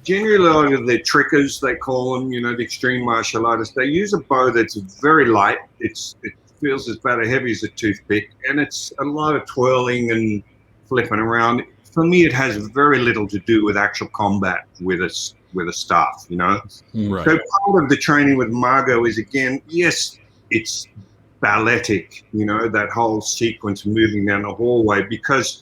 S2: Generally, a lot of the trickers, they call them, you know, the extreme martial artists, they use a bow that's very light. It feels about as heavy as a toothpick, and it's a lot of twirling and flipping around. For me, it has very little to do with actual combat with a staff, you know.
S1: Right.
S2: So part of the training with Margot is, again, yes, it's balletic, you know, that whole sequence moving down the hallway, because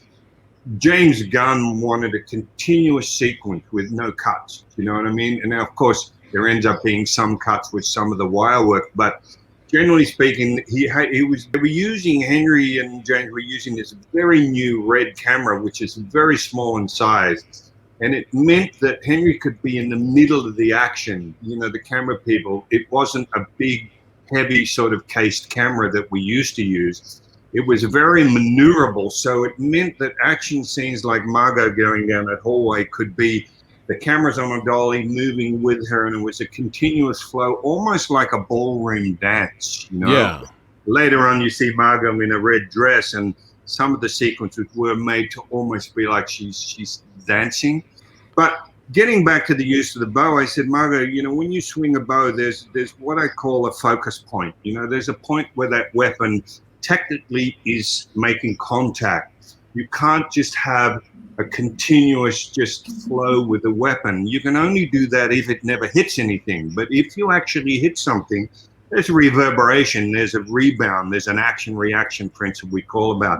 S2: James Gunn wanted a continuous sequence with no cuts, you know what I mean? And now, of course, there ends up being some cuts with some of the wire work, but generally speaking, they were using, Henry and James were using this very new red camera, which is very small in size. And it meant that Henry could be in the middle of the action, you know, the camera people. It wasn't a big, heavy sort of cased camera that we used to use. It was very maneuverable, so it meant that action scenes like Margot going down that hallway could be the camera's on a dolly moving with her, and it was a continuous flow, almost like a ballroom dance, you know?
S1: Yeah.
S2: Later on, you see Margot in a red dress, and some of the sequences were made to almost be like she's dancing. But getting back to the use of the bow, I said, Margot, you know, when you swing a bow, there's what I call a focus point. You know, there's a point where that weapon technically is making contact. You can't just have a continuous just flow with the weapon. You can only do that if it never hits anything. But if you actually hit something, there's a reverberation, there's a rebound, there's an action-reaction principle we call about.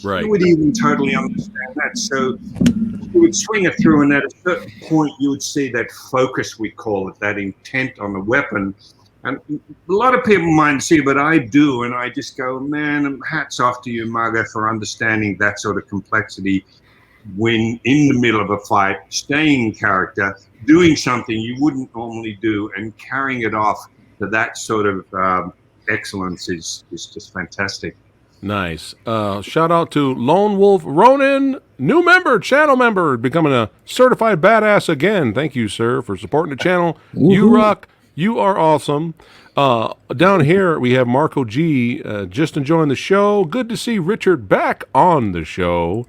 S1: Right.
S2: You would even totally understand that. So you would swing it through, and at a certain point, you would see that focus, we call it, that intent on the weapon. And a lot of people might see, but I do, and I just go, man, hats off to you, Margot, for understanding that sort of complexity when in the middle of a fight, staying in character, doing something you wouldn't normally do, and carrying it off to that sort of excellence is just fantastic.
S1: Nice. Shout out to Lone Wolf Ronin, new member, channel member, becoming a certified badass again. Thank you, sir, for supporting the channel.
S3: Woo-hoo.
S1: You rock. You are awesome. Down here, we have Marco G, just enjoying the show. Good to see Richard back on the show.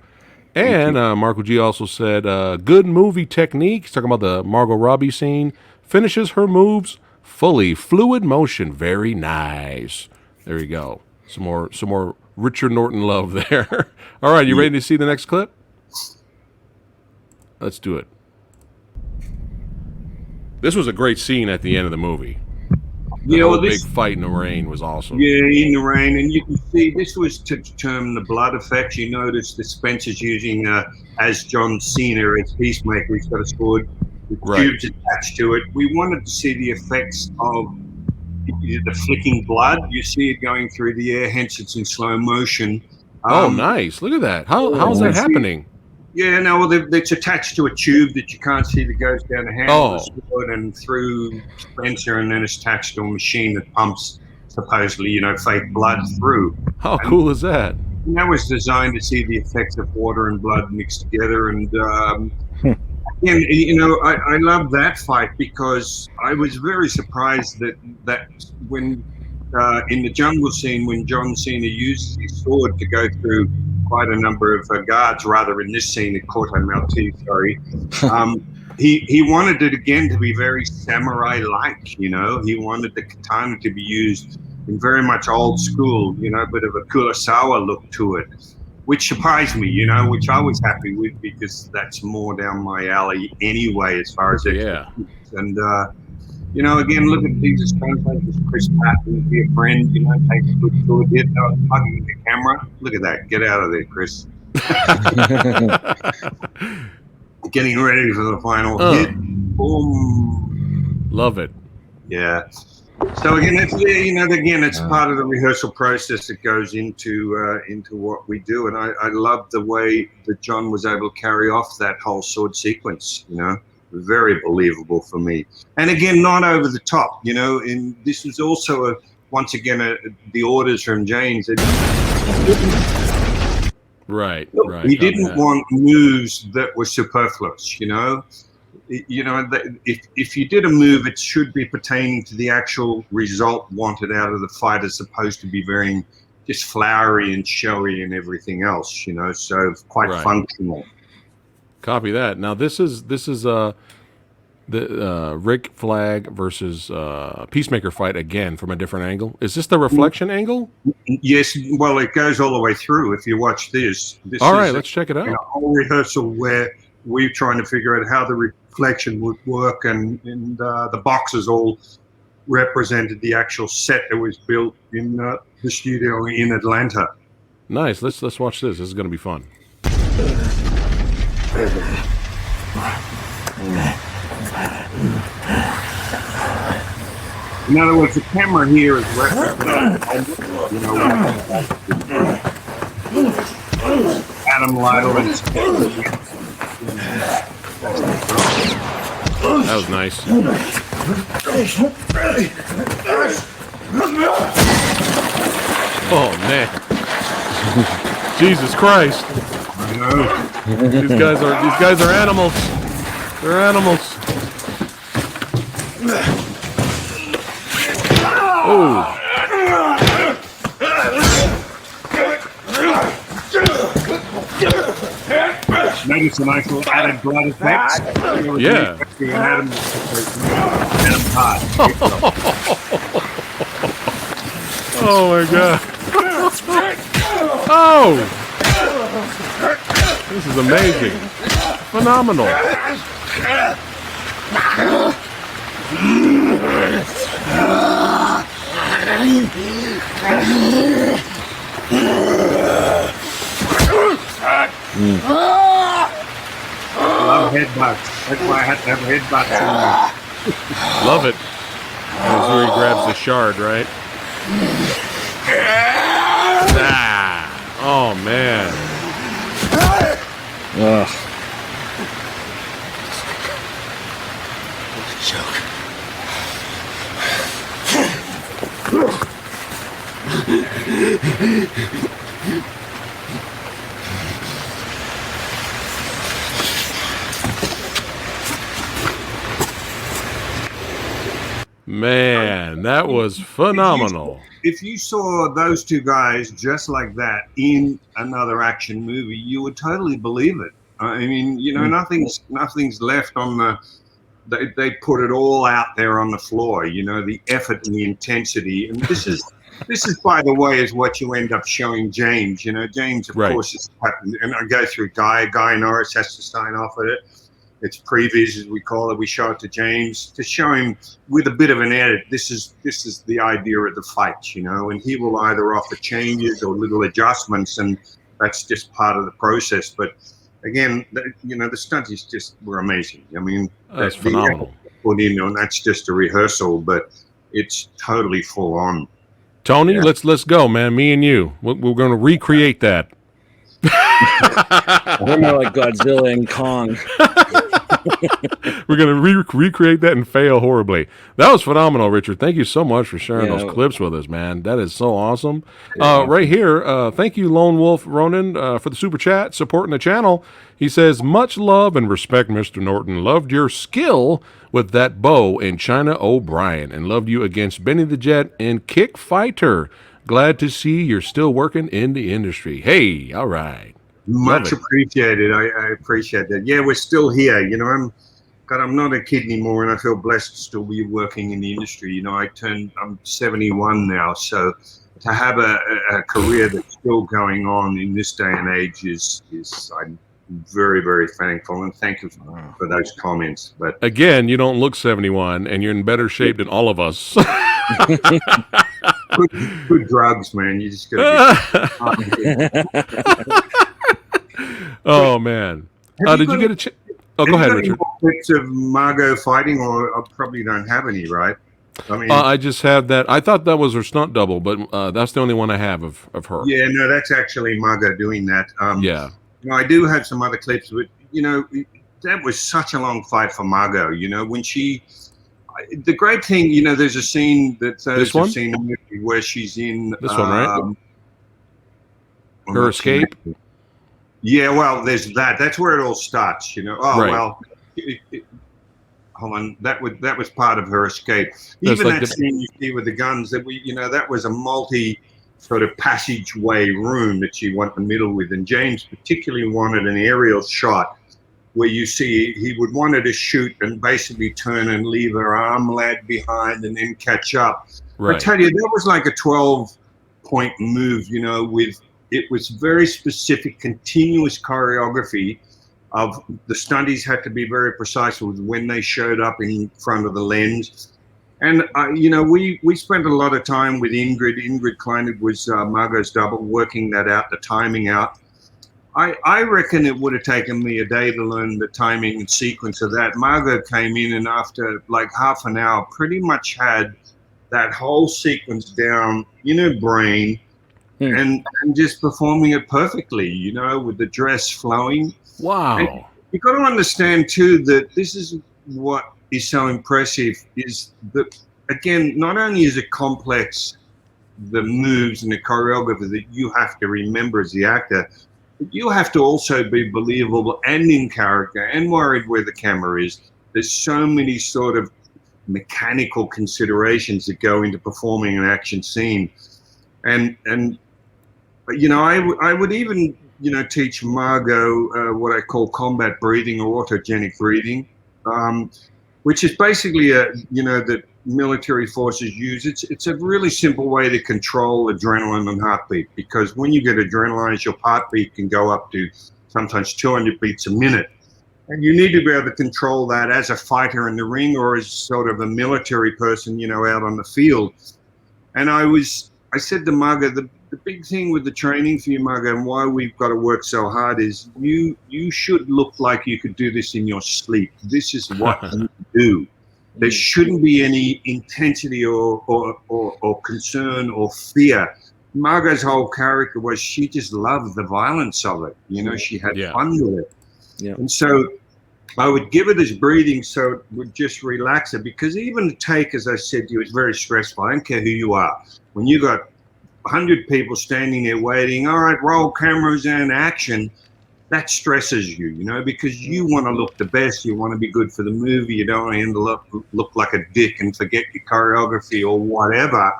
S1: And Marco G also said, good movie technique. He's talking about the Margot Robbie scene. Finishes her moves fully. Fluid motion. Very nice. There you go. Some more Richard Norton love there. All right, you ready to see the next clip? Let's do it. This was a great scene at the end of the movie. The big fight in the rain was awesome.
S2: Yeah, in the rain, and you can see this was to determine the blood effects. You notice that Spencer's using, as John Cena, as Peacemaker, he's got a sword with tubes attached to it. We wanted to see the effects of the flicking blood. You see it going through the air, hence it's in slow motion.
S1: Oh, nice. Look at that. How's that happening?
S2: Yeah, no, well, it's attached to a tube that you can't see that goes down the handle of the sword and through Spencer, and then it's attached to a machine that pumps supposedly, fake blood through.
S1: How
S2: And
S1: cool is that?
S2: that was designed to see the effects of water and blood mixed together. And I love that fight because I was very surprised that when in the jungle scene, when John Cena uses his sword to go through quite a number of guards, rather in this scene at Corto Maltese, sorry, he wanted it again to be very samurai-like. He wanted the katana to be used in very much old school, bit of a Kurosawa look to it, which surprised me, which I was happy with because that's more down my alley anyway as far as expertise. And again, look at these screenplays. Chris Phat would be a friend, take a good tour. Hugging the camera. Look at that. Get out of there, Chris. Getting ready for the final hit. Boom.
S1: Love it.
S2: Yeah. So again, it's part of the rehearsal process that goes into what we do, and I love the way that John was able to carry off that whole sword sequence. Very believable for me, and again, not over the top. And this was also once again the orders from James.
S1: Right.
S2: He didn't want moves that were superfluous. If you did a move, it should be pertaining to the actual result wanted out of the fight, as opposed to be very just flowery and showy and everything else. So quite functional.
S1: Copy that. Now this is the Rick Flag versus Peacemaker fight again from a different angle. Is this the reflection angle?
S2: Yes. Well, it goes all the way through. If you watch this
S1: all right, let's check it out.
S2: A whole rehearsal where we're trying to figure out how the reflection would work, and the boxes all represented the actual set that was built in the studio in Atlanta.
S1: Nice. Let's watch this. This is going to be fun.
S2: In other words, the camera here is Adam Lytle and
S1: that was nice. Oh man. Jesus Christ. These guys are animals. They're animals. Oh.
S2: Notice a nice little added blood effect.
S1: Yeah.
S2: Adam Hart.
S1: Oh my god. Oh. This is amazing. Phenomenal.
S2: Love headbutts. That's why I had to have headbutts in there.
S1: Love it. That's where he grabs the shard, right? Ah. Oh man.
S3: Ugh.
S1: Man, that was phenomenal.
S2: If you saw those two guys just like that in another action movie, you would totally believe it. I mean, nothing's left on the. They put it all out there on the floor. The effort and the intensity, and this is, by the way, is what you end up showing James. James, of course, is, and I go through Guy Norris has to sign off at it. It's previs, as we call it. We show it to James to show him with a bit of an edit. This is the idea of the fight, and he will either offer changes or little adjustments, and that's just part of the process. But again, the stunts were amazing. I mean,
S1: that's phenomenal.
S2: Put in, and that's just a rehearsal, but it's totally full on.
S1: Tony, let's go, man. Me and you, we're going to recreate that.
S3: We're more like Godzilla and Kong.
S1: We're going to recreate that and fail horribly. That was phenomenal, Richard. Thank you so much for sharing those clips with us, man. That is so awesome. Right here, thank you, Lone Wolf Ronan, for the super chat, supporting the channel. He says, much love and respect, Mr. Norton. Loved your skill with that bow in China O'Brien and loved you against Benny the Jet and Kick Fighter. Glad to see you're still working in the industry. Hey, all right.
S2: Much appreciated. I appreciate that. Yeah, we're still here. You know, I'm not a kid anymore, and I feel blessed to still be working in the industry. You know, I'm 71 now, so to have a career that's still going on in this day and age is I'm very, very thankful, and thank you for those comments. But
S1: again, you don't look 71, and you're in better shape than all of us.
S2: good drugs, man. You just gotta get
S1: Oh man! Did you get a chance? Oh, go ahead, Richard.
S2: Clips of Margot fighting, or I probably don't have any, right? I mean,
S1: I just have that. I thought that was her stunt double, but that's the only one I have of her.
S2: Yeah, no, that's actually Margot doing that.
S1: Yeah.
S2: You know, I do have some other clips, but you know, that was such a long fight for Margot. You know, when the great thing, you know, there's a scene that
S1: this one
S2: scene where she's in
S1: this one, right? Her escape.
S2: Yeah, well, there's that. That's where it all starts, you know. Oh, right. Well, hold on. That was part of her escape. Even like that scene you see with the guns, that was a multi sort of passageway room that she went in the middle with. And James particularly wanted an aerial shot where you see he would want her to shoot and basically turn and leave her arm lag behind and then catch up. Right. I tell you, that was like a 12-point move, you know, it was very specific, continuous choreography of the stunties had to be very precise with when they showed up in front of the lens. And, you know, we spent a lot of time with Ingrid. Ingrid Klein was Margot's double, working that out, the timing out. I reckon it would have taken me a day to learn the timing and sequence of that. Margot came in and after like half an hour pretty much had that whole sequence down in her brain. And just performing it perfectly, you know, with the dress flowing.
S1: Wow.
S2: And you've got to understand, too, that this is what is so impressive is that, again, not only is it complex, the moves and the choreography that you have to remember as the actor, but you have to also be believable and in character and worried where the camera is. There's so many sort of mechanical considerations that go into performing an action scene. And you know, I would even, you know, teach Margot what I call combat breathing or autogenic breathing, which is basically that military forces use. It's a really simple way to control adrenaline and heartbeat, because when you get adrenaline, your heartbeat can go up to sometimes 200 beats a minute. And you need to be able to control that as a fighter in the ring or as sort of a military person, you know, out on the field. And I said to Margot, the big thing with the training for you, Margot, and why we've got to work so hard is you should look like you could do this in your sleep. This is what you do. There shouldn't be any intensity or concern or fear. Margot's whole character was she just loved the violence of it. You know, she had fun with it. Yeah. And so I would give it this breathing so it would just relax it, because even the take, as I said to you, is very stressful. I don't care who you are. When you got 100 people standing there waiting, all right, roll cameras and action, that stresses you, you know, because you want to look the best. You want to be good for the movie. You don't want to look like a dick and forget your choreography or whatever.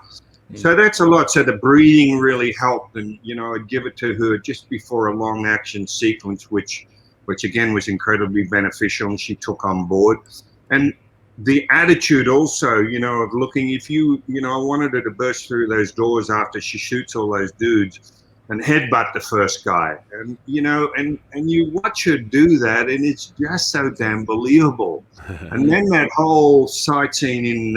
S2: So that's a lot. So the breathing really helped. And, you know, I'd give it to her just before a long action sequence, which again was incredibly beneficial and she took on board. And the attitude also, you know, of looking, I wanted her to burst through those doors after she shoots all those dudes and headbutt the first guy. And, you know, and you watch her do that and it's just so damn believable. And then that whole sight scene in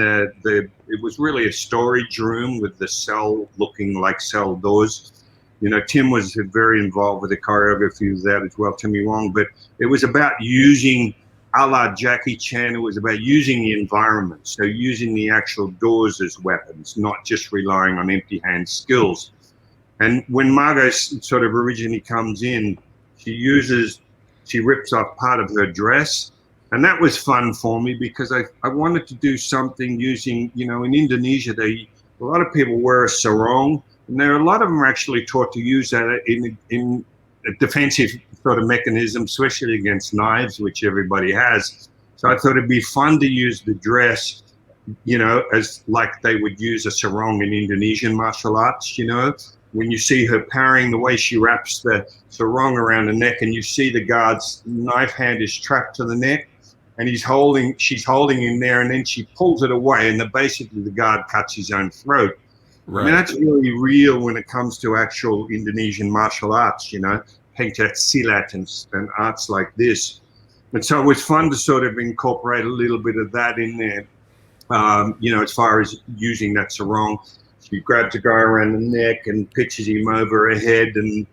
S2: it was really a storage room with the cell looking like cell doors. You know, Tim was very involved with the choreography of that as well, Timmy Wong, but it was about using, a la Jackie Chan, it was about using the environment. So using the actual doors as weapons, not just relying on empty hand skills. And when Margot sort of originally comes in, she rips off part of her dress. And that was fun for me because I wanted to do something using, in Indonesia, a lot of people wear a sarong, and a lot of them are actually taught to use that in a defensive sort of mechanism, especially against knives, which everybody has. So I thought it'd be fun to use the dress, as like they would use a sarong in Indonesian martial arts, when you see her parrying, the way she wraps the sarong around the neck, and you see the guard's knife hand is trapped to the neck, and she's holding him there, and then she pulls it away, and basically the guard cuts his own throat. Right. I mean, that's really real when it comes to actual Indonesian martial arts, pencak silat and arts like this. And so it was fun to sort of incorporate a little bit of that in there, as far as using that sarong. She grabs a guy around the neck and pitches him over her head, and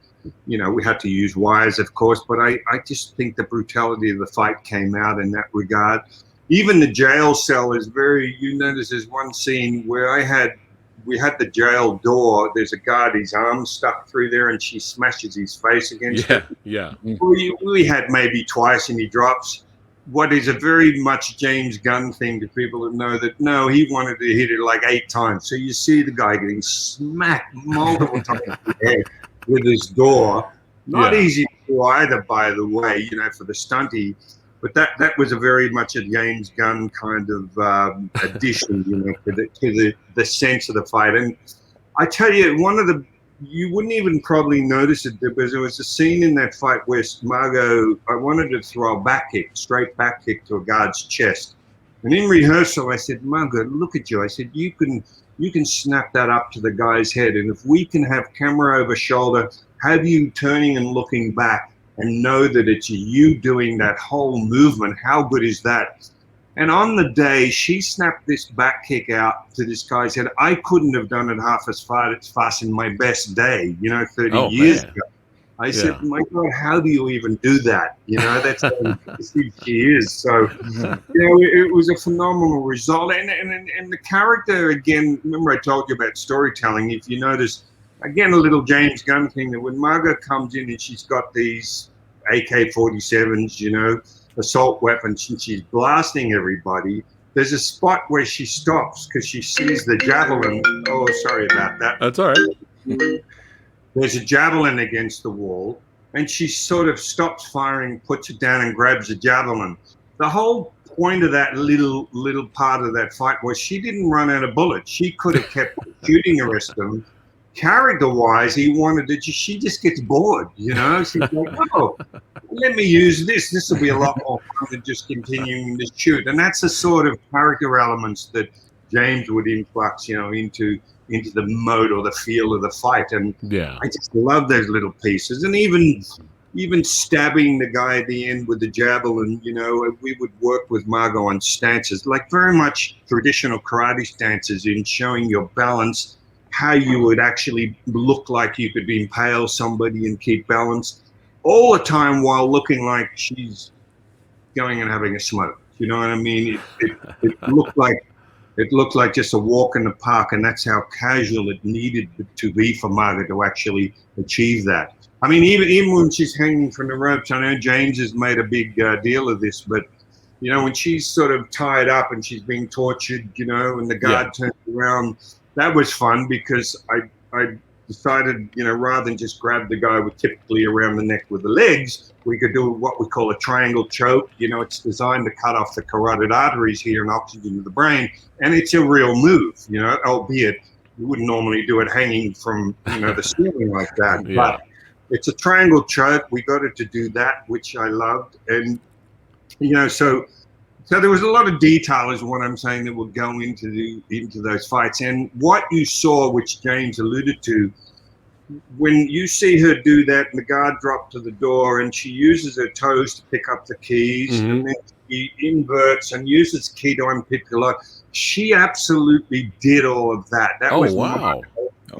S2: we had to use wires, of course, but I just think the brutality of the fight came out in that regard. Even the jail cell is you notice there's one scene where we had the jail door. There's a guard, his arm stuck through there, and she smashes his face against it.
S1: Yeah.
S2: We had maybe twice, and he drops. What is a very much James Gunn thing to people that know that, no, he wanted to hit it like 8 times. So you see the guy getting smacked multiple times in the head with his door. Not easy to do either, by the way, for the stunty. But that was a very much a James Gunn kind of addition, to the sense of the fight. And I tell you, you wouldn't even probably notice it because there was a scene in that fight where Margot, I wanted to throw a straight back kick to a guard's chest. And in rehearsal, I said, Margot, look at you. I said, you can snap that up to the guy's head. And if we can have camera over shoulder, have you turning and looking back, and know that it's you doing that whole movement, how good is that? And on the day, she snapped this back kick out to this guy's head. I couldn't have done it half as fast in my best day, 30 years ago. I said, my God, how do you even do that? That's how impressive she is. So, it was a phenomenal result. And the character, again, remember I told you about storytelling. If you notice, again, a little James Gunn thing, that when Margot comes in and she's got these AK-47s, assault weapons, and she's blasting everybody, there's a spot where she stops because she sees the javelin. Oh, sorry about that.
S1: That's all right.
S2: There's a javelin against the wall, and she sort of stops firing, puts it down, and grabs the javelin. The whole point of that little part of that fight was she didn't run out of bullets. She could have kept shooting the rest of them. Character-wise, she just gets bored, She's like, oh, let me use this. This will be a lot more fun than just continuing to shoot. And that's the sort of character elements that James would influx, into the mode or the feel of the fight. And I just love those little pieces. And even stabbing the guy at the end with the javelin, we would work with Margot on stances, like very much traditional karate stances, in showing your balance, how you would actually look like you could impale somebody and keep balance all the time while looking like she's going and having a smoke. You know what I mean? It looked like just a walk in the park, and that's how casual it needed to be for Margot to actually achieve that. I mean, even when she's hanging from the ropes, I know James has made a big deal of this, but when she's sort of tied up and she's being tortured, and the guard turns around, that was fun because I decided, rather than just grab the guy with typically around the neck with the legs, we could do what we call a triangle choke. It's designed to cut off the carotid arteries here and oxygen to the brain. And it's a real move, albeit you wouldn't normally do it hanging from, the ceiling like that. Yeah. But it's a triangle choke. We got it to do that, which I loved. And, so there was a lot of detail, is what I'm saying, that would go into those fights. And what you saw, which James alluded to, when you see her do that and the guard dropped to the door and she uses her toes to pick up the keys, and then she inverts and uses key to unpick the lock, she absolutely did all of that. That was wow.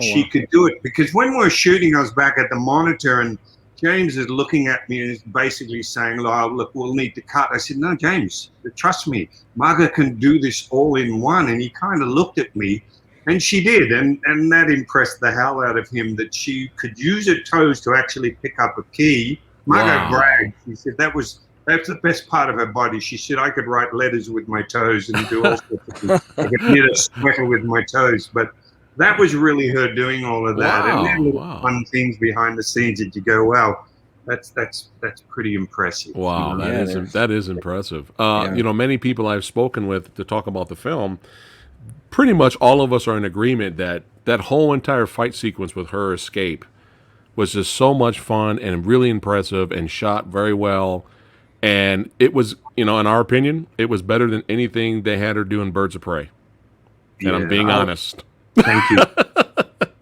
S2: She could do it. Because when we were shooting, I was back at the monitor and James is looking at me and is basically saying, oh, look, we'll need to cut. I said, no, James, trust me, Margot can do this all in one. And he kind of looked at me, and she did. And that impressed the hell out of him, that she could use her toes to actually pick up a key Margot
S1: Wow.
S2: bragged. She said that's the best part of her body. She said I could write letters with my toes and do all sorts of things. I could knit a sweater with my toes, but that was really her doing all of that. And then little fun things behind the scenes that you go, wow, that's pretty impressive.
S1: Wow, that is impressive. You know, many people I've spoken with to talk about the film, pretty much all of us are in agreement that that whole entire fight sequence with her escape was just so much fun and really impressive and shot very well. And it was, you know, in our opinion, it was better than anything they had her do in Birds of Prey. And I'm being honest.
S2: Thank you.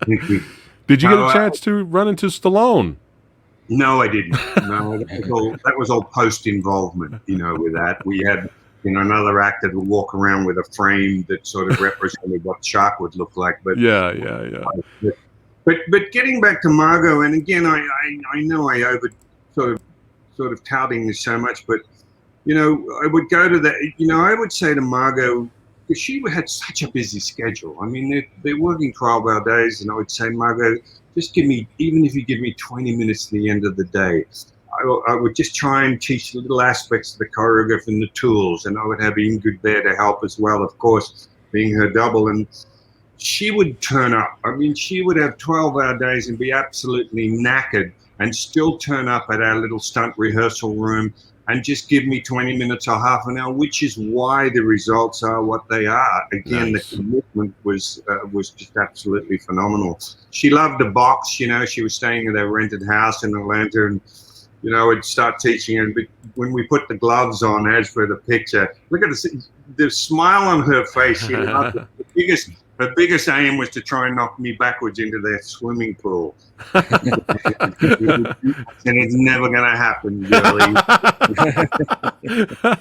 S2: Thank you.
S1: Did you get a chance to run into Stallone?
S2: No, I didn't. No, that was all post-involvement, you know, with that. We had, you know, another actor to walk around with a frame that sort of represented what shark would look like. But
S1: yeah.
S2: But getting back to Margot, and again, I know I over sort of touting this so much, but you know, I would go to that. You know, I would say to Margot, because she had such a busy schedule. I mean, they're working 12-hour days, and I would say, Margot, just give me, even if you give me 20 minutes at the end of the day, I would just try and teach little aspects of the choreography and the tools, and I would have Ingrid there to help as well, of course, being her double. And she would turn up. I mean, she would have 12-hour days and be absolutely knackered and still turn up at our little stunt rehearsal room and just give me 20 minutes or half an hour, which is why the results are what they are. Again, The commitment was just absolutely phenomenal. She loved the box. You know, she was staying in a rented house in Atlanta, and you know, I'd start teaching her. But when we put the gloves on, as for the picture, look at the smile on her face. She loved it. Her biggest aim was to try and knock me backwards into their swimming pool. And it's never going to happen, really.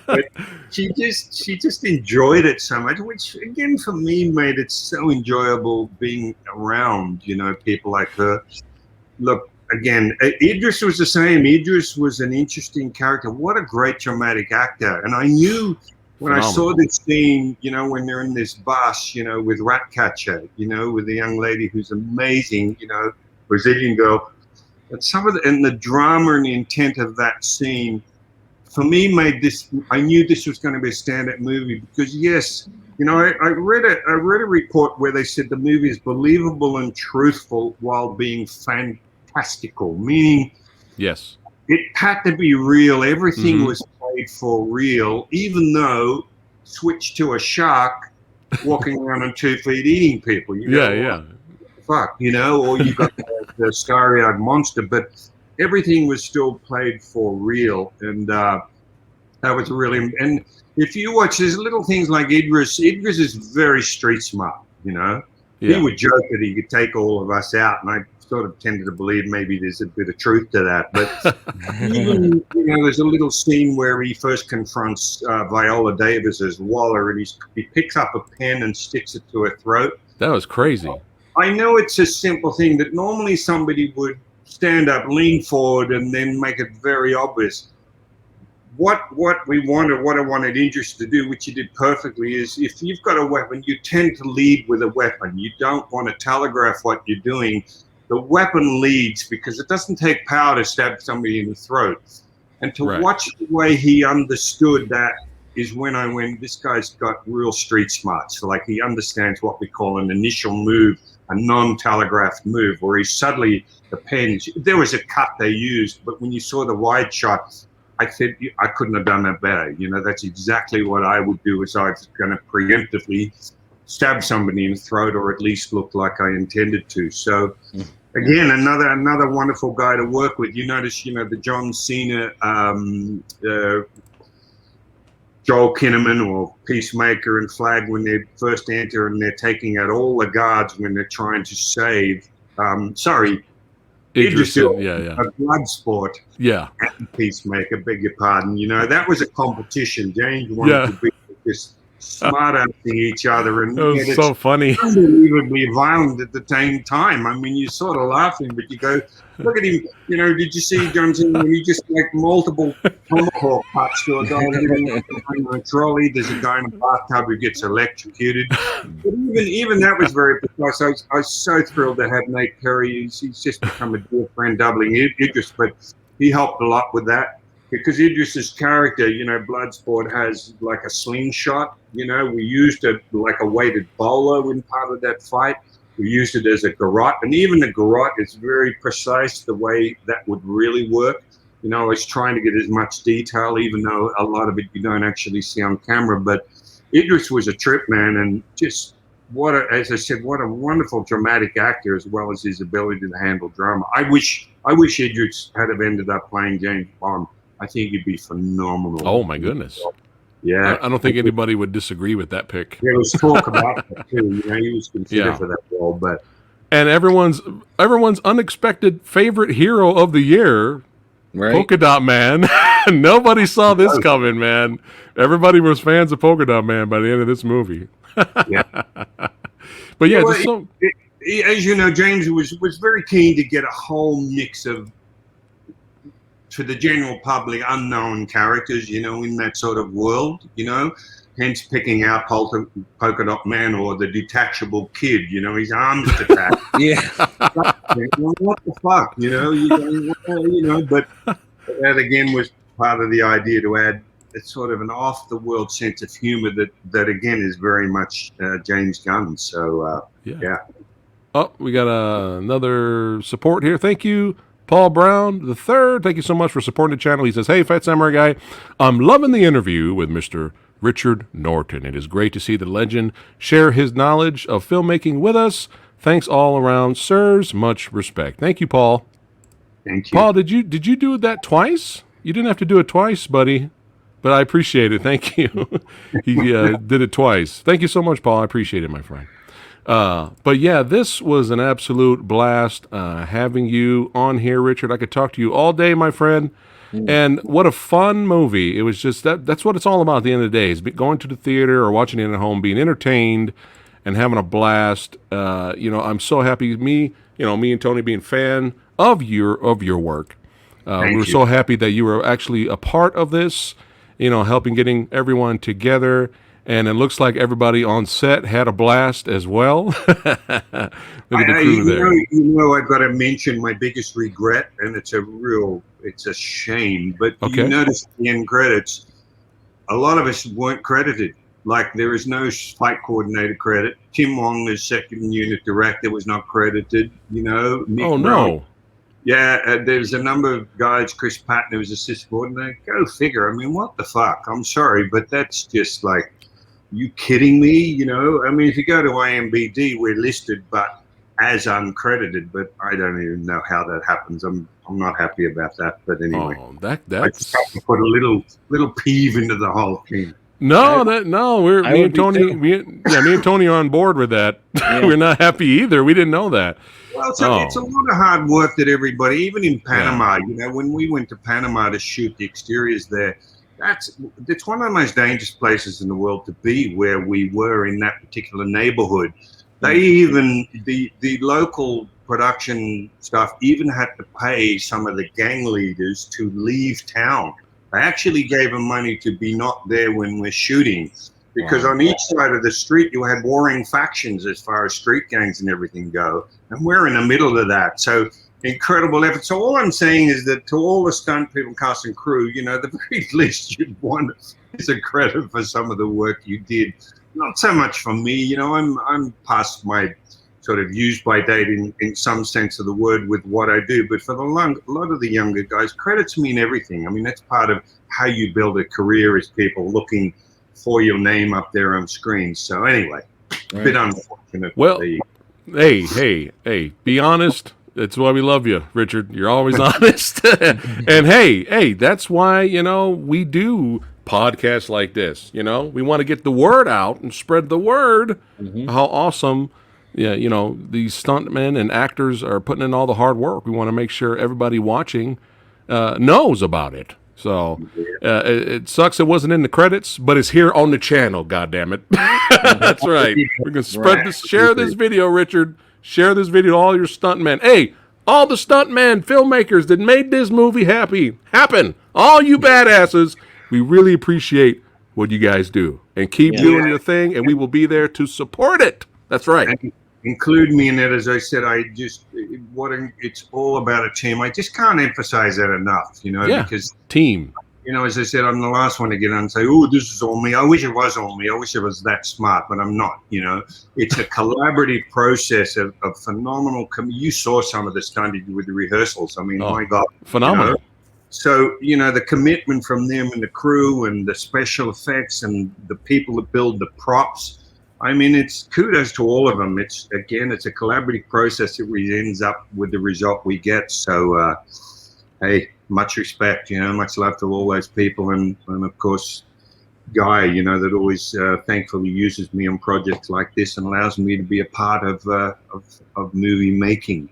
S2: But she just enjoyed it so much, which, again, for me, made it so enjoyable being around, you know, people like her. Look, again, Idris was the same. Idris was an interesting character. What a great dramatic actor. And I knew when I saw this scene, you know, when they're in this bus, you know, with Ratcatcher, you know, with the young lady who's amazing, you know, Brazilian girl, and the drama and the intent of that scene, for me, made this. I knew this was going to be a stand-up movie because, yes, you know, I read a report where they said the movie is believable and truthful while being fantastical, meaning,
S1: yes,
S2: it had to be real. Everything was played for real, even though switched to a shark walking around on 2 feet eating people. You go, fuck, you know, or you got the starry-eyed monster, but everything was still played for real, and that was really. And if you watch, there's little things like Idris. Idris is very street smart, you know. Yeah. He would joke that he could take all of us out, and I sort of tended to believe maybe there's a bit of truth to that. But even, you know, there's a little scene where he first confronts Viola Davis's Waller, and he picks up a pen and sticks it to her throat.
S1: That was crazy.
S2: I know it's a simple thing that normally somebody would stand up, lean forward, and then make it very obvious. What I wanted Idris to do, which he did perfectly, is if you've got a weapon, you tend to lead with a weapon. You don't want to telegraph what you're doing. The weapon leads because it doesn't take power to stab somebody in the throat. And to watch the way he understood that is when I went, this guy's got real street smarts. So like he understands what we call an initial move, a non-telegraphed move, where he suddenly, the pens, there was a cut they used, but when you saw the wide shot, I said, I couldn't have done that better. You know, that's exactly what I would do if I was going to preemptively stab somebody in the throat, or at least look like I intended to. So again, another wonderful guy to work with. You notice, you know, the John Cena, Joel Kinnaman or Peacemaker and Flag, when they first enter and they're taking out all the guards when they're trying to save, Idris Elba, a blood sport.
S1: Yeah.
S2: And Peacemaker, beg your pardon. You know, that was a competition. James wanted to be just smart-assing each other. And
S1: it was so funny.
S2: Unbelievably violent at the same time. I mean, you're sort of laughing, but you go, look at him. You know, did you see Johnson when he just like multiple tomahawk cuts to a guy living in a trolley? There's a guy in a bathtub who gets electrocuted. But even that was very precise. I was so thrilled to have Nate Perry. He's just become a dear friend, doubling Idris. But he helped a lot with that, because Idris's character, Bloodsport, has like a slingshot. We used it like a weighted bolo in part of that fight. We used it as a garrote, and even the garrote is very precise the way that would really work. I was trying to get as much detail, even though a lot of it you don't actually see on camera. But Idris was a trip, man, and just as I said, what a wonderful dramatic actor, as well as his ability to handle drama. I wish Idris had have ended up playing James Bond. I think he'd be phenomenal.
S1: Oh my goodness.
S2: Yeah,
S1: I don't think anybody would disagree with that pick.
S2: There was talk about that too. He was considered for that role, but
S1: everyone's unexpected favorite hero of the year,
S3: right?
S1: Polka Dot Man. Nobody saw this coming, man. Everybody was fans of Polka Dot Man by the end of this movie.
S2: Yeah,
S1: but yeah,
S2: as you know, James was very keen to get a whole mix of, to the general public, unknown characters, in that sort of world, hence picking out Polka Dot Man or the detachable kid, his arms detached.
S3: Yeah.
S2: Well, what the fuck, but that again was part of the idea, to add it's sort of an off-the-world sense of humor that again is very much James Gunn. So yeah.
S1: Oh, we got another support here. Thank you, Paul Brown the third. Thank you so much for supporting the channel. He says, "Hey, Phat Samurai Guy, I'm loving the interview with Mr. Richard Norton. It is great to see the legend share his knowledge of filmmaking with us. Thanks all around, sirs. Much respect." Thank you, Paul.
S2: Thank you,
S1: Paul. Did you do that twice? You didn't have to do it twice, buddy. But I appreciate it. Thank you. He did it twice. Thank you so much, Paul. I appreciate it, my friend. But yeah, this was an absolute blast having you on here, Richard. I could talk to you all day, my friend. And what a fun movie. It was just that's what it's all about at the end of the day, is going to the theater or watching it at home, being entertained and having a blast. I'm so happy, me and Tony being fan of your work. We were so happy that you were actually a part of this, helping getting everyone together. And it looks like everybody on set had a blast as well. Look at the crew there.
S2: I've got to mention my biggest regret, and it's a shame. But you notice in the end credits, a lot of us weren't credited. Like, there is no fight coordinator credit. Tim Wong, the second unit director, was not credited. Nick Brown. Yeah, there's a number of guys. Chris Patton, who was assistant coordinator. Go figure. I mean, what the fuck? I'm sorry, but that's just like, you kidding me? If you go to IMDb, we're listed, but as uncredited. But I don't even know how that happens. I'm not happy about that. But anyway,
S1: that's
S2: I just have to put a little peeve into the whole thing.
S1: Me and Tony are on board with that. Yeah. We're not happy either. We didn't know that.
S2: Well, it's a lot of hard work that everybody, even in Panama, when we went to Panama to shoot the exteriors there, it's one of the most dangerous places in the world to be, where we were in that particular neighborhood. They even, the local production stuff even had to pay some of the gang leaders to leave town. They actually gave them money to be not there when we're shooting, because on each side of the street you had warring factions as far as street gangs and everything go, and we're in the middle of that. So incredible effort. So all I'm saying is that to all the stunt people, cast and crew, the very least you'd want is a credit for some of the work you did. Not so much for me, I'm past my sort of use by date in some sense of the word with what I do. But for a lot of the younger guys, credits mean everything. I mean, that's part of how you build a career, is people looking for your name up there on screen. So anyway, a bit unfortunate.
S1: Well, hey, be honest. That's why we love you, Richard. You're always honest. And hey, that's why, we do podcasts like this. We want to get the word out and spread the word how awesome, these stuntmen and actors are putting in all the hard work. We want to make sure everybody watching knows about it. So it sucks it wasn't in the credits, but it's here on the channel, goddammit. That's right. We're going to share this video, Richard. Share this video to all your stuntmen. Hey, all the stuntmen, filmmakers that made this movie happen. All you badasses, we really appreciate what you guys do. And keep doing your thing, and we will be there to support it. That's right.
S2: include me in it. As I said, it's all about a team. I just can't emphasize that enough,
S1: Yeah.
S2: because
S1: Team.
S2: as I said, I'm the last one to get on and say, "Oh, this is all me." I wish it was all me. I wish it was that smart, but I'm not. It's a collaborative process of phenomenal. You saw some of the stunt with the rehearsals. I mean, my God,
S1: phenomenal.
S2: So, the commitment from them and the crew and the special effects and the people that build the props. I mean, it's kudos to all of them. It's a collaborative process that ends up with the result we get. So, hey, much respect, much love to all those people. And of course, Guy, that always thankfully uses me on projects like this and allows me to be a part of movie making.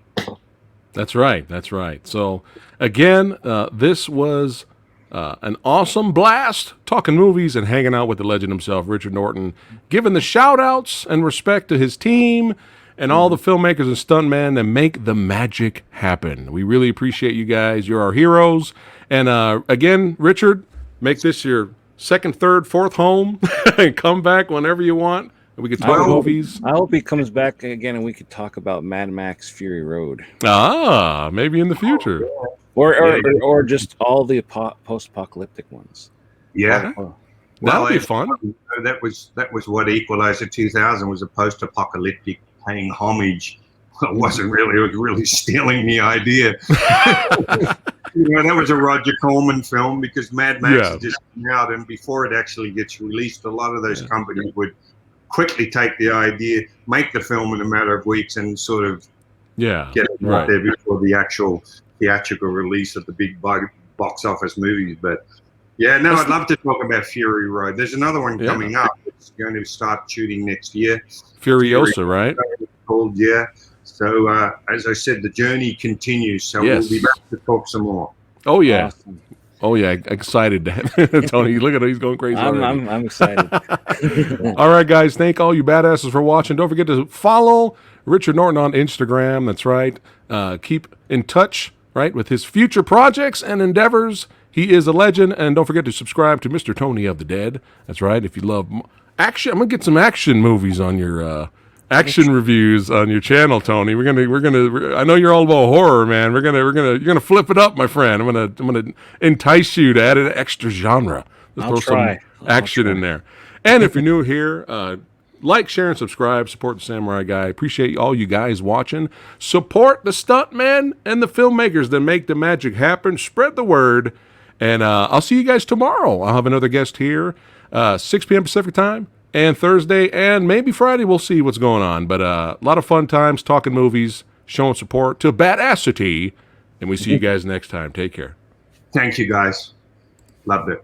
S1: That's right. That's right. So, again, this was an awesome blast talking movies and hanging out with the legend himself, Richard Norton, giving the shout outs and respect to his team and all the filmmakers and stuntmen that make the magic happen. We really appreciate you guys. You're our heroes. And again, Richard, make this your second, third, fourth home and come back whenever you want. We could talk movies.
S3: I hope he comes back again and we could talk about Mad Max Fury Road.
S1: Maybe in the future.
S3: Or just all the post-apocalyptic ones.
S2: Yeah.
S1: That would be fun.
S2: That was what Equalizer 2000 was, a post-apocalyptic paying homage. It was really stealing the idea. That was a Roger Corman film because Mad Max is just coming out, and before it actually gets released, a lot of those companies would quickly take the idea, make the film in a matter of weeks, and sort of get it out there before the actual theatrical release of the big box office movies. But I'd love to talk about Fury Road. There's another one coming up. It's going to start shooting next year.
S1: Furiosa, right?
S2: Called, yeah. So as I said, the journey continues. So we'll be back to talk some more.
S1: Oh yeah.
S3: Awesome.
S1: Oh yeah, excited. Tony, look at him, he's going crazy.
S3: I'm excited.
S1: All right, guys, thank all you badasses for watching. Don't forget to follow Richard Norton on Instagram. That's right. Keep in touch, right, with his future projects and endeavors. He is a legend, and don't forget to subscribe to Mrtonyofthedead. That's right. If you love action, I'm gonna get some action movies on your action reviews on your channel, Tony. We're gonna. I know you're all about horror, man. You're gonna flip it up, my friend. I'm gonna entice you to add an extra genre. Throw some action in there. And if you're new here, like, share, and subscribe. Support the Samurai Guy. Appreciate all you guys watching. Support the stuntmen and the filmmakers that make the magic happen. Spread the word. And I'll see you guys tomorrow. I'll have another guest here, 6 p.m. Pacific time. And Thursday and maybe Friday, we'll see what's going on. But a lot of fun times talking movies, showing support to badassity. And we see you guys next time. Take care.
S2: Thank you, guys. Loved it.